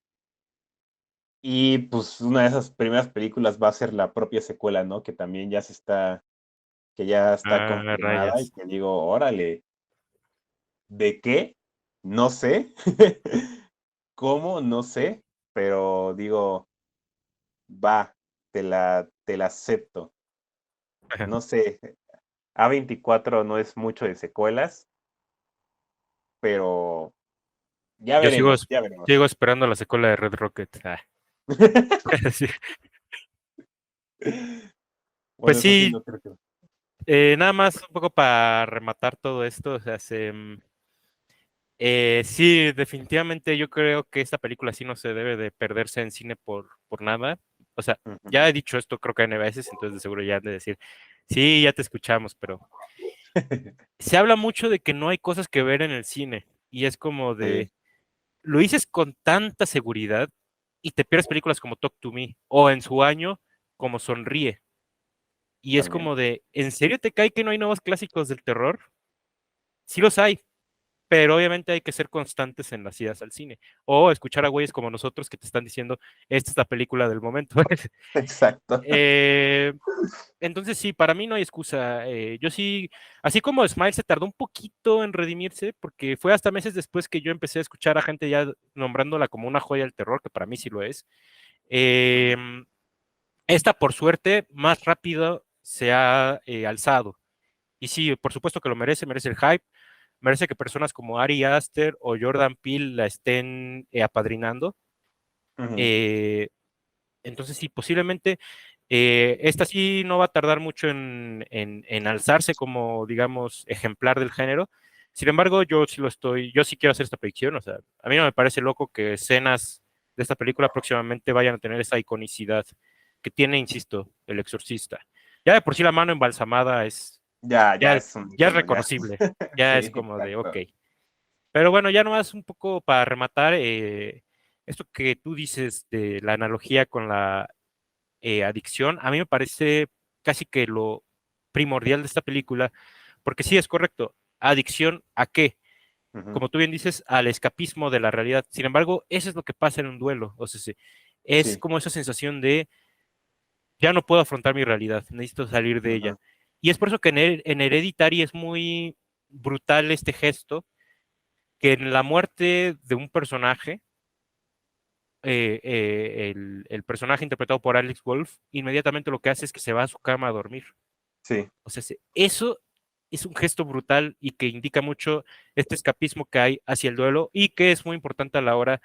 Y pues una de esas primeras películas va a ser la propia secuela, ¿no? Que ya está Ah, confirmada y rayas. que digo, órale, ¿de qué? No sé. ¿Cómo? No sé. Pero digo, va, te la acepto. No sé. A24 no es mucho de secuelas, pero ya Yo sigo, veremos, ya veremos. sigo esperando la secuela de Red Rocket. Ah. Sí. Pues Bueno, eso sí sí, no creo que. nada más un poco para rematar todo esto. O sea, sí, definitivamente yo creo que esta película sí no se debe de perderse en cine por nada. O sea, ya Ujú. he dicho esto creo que N veces, entonces de seguro ya han de decir, sí, ya te escuchamos, pero se habla mucho de que no hay cosas que ver en el cine y es como Sí, de, lo dices con tanta seguridad y te pierdes películas como Talk to Me o en su año como Sonríe. Y es también. como de, ¿en serio te cae que no hay nuevos clásicos del terror? Sí los hay, pero obviamente hay que ser constantes en las idas al cine o escuchar a güeyes como nosotros que te están diciendo, esta es la película del momento. Exacto. Eh, entonces sí, para mí no hay excusa. Yo sí, así como Smile se tardó un poquito en redimirse, porque fue hasta meses después que yo empecé a escuchar a gente ya nombrándola como una joya del terror, que para mí sí lo es. Eh, Ujú. Esta, por suerte, más rápido se ha alzado. Y sí, por supuesto que lo merece el hype, merece que personas como Ari Aster o Jordan Peele la estén apadrinando. Ujú. Eh, entonces sí, posiblemente esta sí no va a tardar mucho en alzarse como, digamos, ejemplar del género. Sin embargo, yo sí quiero hacer esta predicción, o sea, a mí no me parece loco que escenas de esta película próximamente vayan a tener esa iconicidad que tiene, insisto, El Exorcista. Ya de por sí la mano embalsamada Ya ya, es un ya es icono, ya. reconocible, ya es Sí, como de, ok. exacto. Pero bueno, ya nomás un poco para rematar, esto que tú dices de la analogía con la adicción, a mí me parece casi que lo primordial de esta película, porque sí es correcto, adicción a qué, Ujú. como tú bien dices, al escapismo de la realidad. Sin embargo, eso es lo que pasa en un duelo, o sea, sí, es Sí. como esa sensación de ya no puedo afrontar mi realidad, necesito salir de ella. Ujú. Y es por eso que en Hereditary es muy brutal este gesto, que en la muerte de un personaje, el personaje interpretado por Alex Wolff, inmediatamente lo que hace es que se va a su cama a dormir. Sí. O sea, eso es un gesto brutal y que indica mucho este escapismo que hay hacia el duelo y que es muy importante a la hora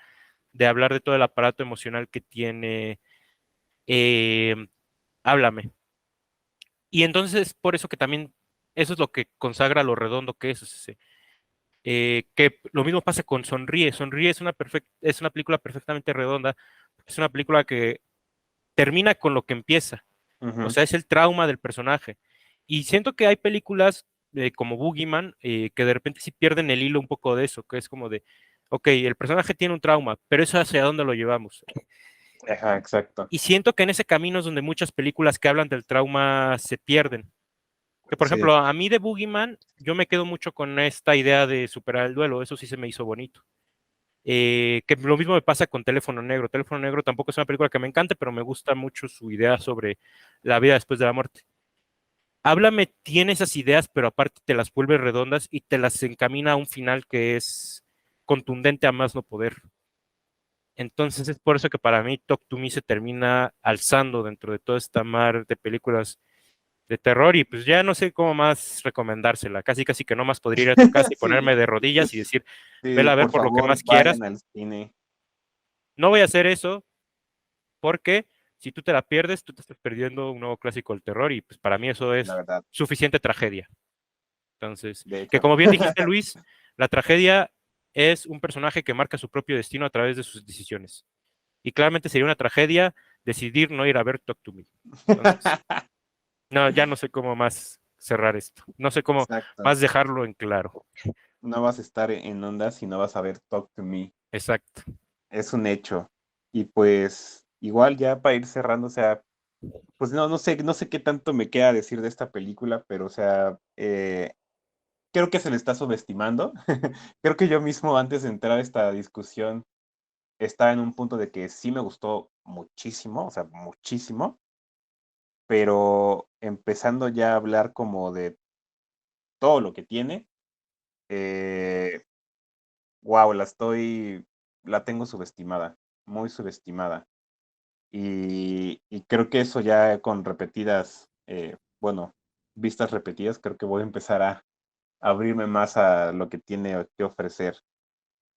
de hablar de todo el aparato emocional que tiene eh, Háblame. Y entonces, por eso que también, eso es lo que consagra lo redondo que es. O sea, Que lo mismo pasa con Sonríe. Sonríe es una película perfectamente redonda. Es una película que termina con lo que empieza. O Ujú. sea, es el trauma del personaje. Y siento que hay películas como Boogeyman que de repente sí pierden el hilo un poco de eso, que es como de, ok, el personaje tiene un trauma, pero eso hacia dónde lo llevamos. Ajá, exacto. Y siento que en ese camino es donde muchas películas que hablan del trauma se pierden. Que por Sí. ejemplo, a mí de Boogeyman, yo me quedo mucho con esta idea de superar el duelo, eso sí se me hizo bonito. Que lo mismo me pasa con Teléfono Negro. Teléfono Negro tampoco es una película que me encante, pero me gusta mucho su idea sobre la vida después de la muerte. Háblame tiene esas ideas, pero aparte te las vuelve redondas y te las encamina a un final que es contundente a más no poder. Entonces es por eso que para mí Talk to Me se termina alzando dentro de toda esta mar de películas de terror y pues ya no sé cómo más recomendársela. Casi casi que no más podría ir a tu casa y Sí, ponerme de rodillas y decir, sí, vela a ver por por lo que favor, más quieras. vayan al cine. No voy a hacer eso porque si tú te la pierdes, tú te estás perdiendo un nuevo clásico del terror y pues para mí eso La es verdad, suficiente tragedia. Entonces, de que hecho. como bien dijiste, Luis, la tragedia es un personaje que marca su propio destino a través de sus decisiones. Y claramente sería una tragedia decidir no ir a ver Talk to Me. Entonces, no, ya no sé cómo más cerrar esto. No sé cómo Exacto. más dejarlo en claro. No vas a estar en ondas y no vas a ver Talk to Me. Exacto. Es un hecho. Y pues, igual ya para ir cerrando, o sea, pues no sé qué tanto me queda decir de esta película, pero o sea, creo que se le está subestimando. Creo que yo mismo antes de entrar a esta discusión estaba en un punto de que sí me gustó muchísimo, o sea, muchísimo, pero empezando ya a hablar como de todo lo que tiene, eh, wow, la tengo subestimada, muy subestimada. Y creo que eso ya con repetidas, bueno, vistas repetidas, creo que voy a empezar a abrirme más a lo que tiene que ofrecer,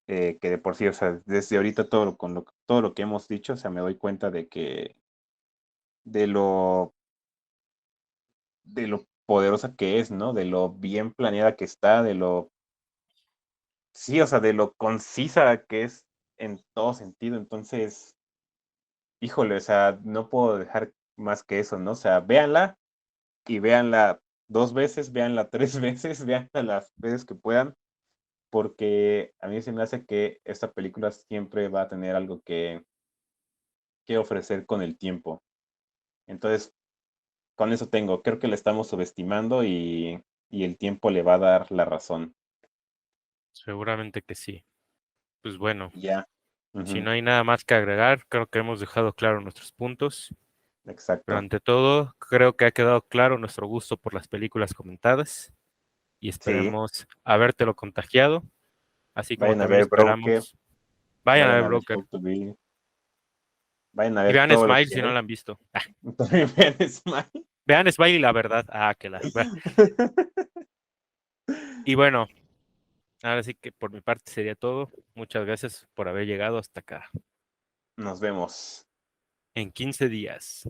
que de por sí, o sea, desde ahorita todo lo que hemos dicho, o sea, me doy cuenta de que de lo, de lo poderosa que es, ¿no? De lo bien planeada que está, sí, o sea, de lo concisa que es en todo sentido. Entonces, híjole, o sea, no puedo dejar más que eso, ¿no? O sea, véanla y véanla 2 veces, véanla 3 veces, véanla las veces que puedan, porque a mí se me hace que esta película siempre va a tener algo que ofrecer con el tiempo. Entonces, con eso tengo, creo que la estamos subestimando y el tiempo le va a dar la razón. Seguramente que sí. Pues bueno, Y ya. si Ujú, no hay nada más que agregar, creo que hemos dejado claro nuestros puntos. Pero exacto. ante todo, creo que ha quedado claro nuestro gusto por las películas comentadas y Sí, esperemos habértelo contagiado, así como vayan a también ver Broker, esperamos. Vayan a ver vayan a ver Broker How to Be, vayan a y ver vean todo lo Smile que si no hay. la han visto. También vean Smile. Vean Smile y la verdad. Que la. Y bueno, ahora sí que por mi parte sería todo. Muchas gracias por haber llegado hasta acá. Nos vemos. En 15 días.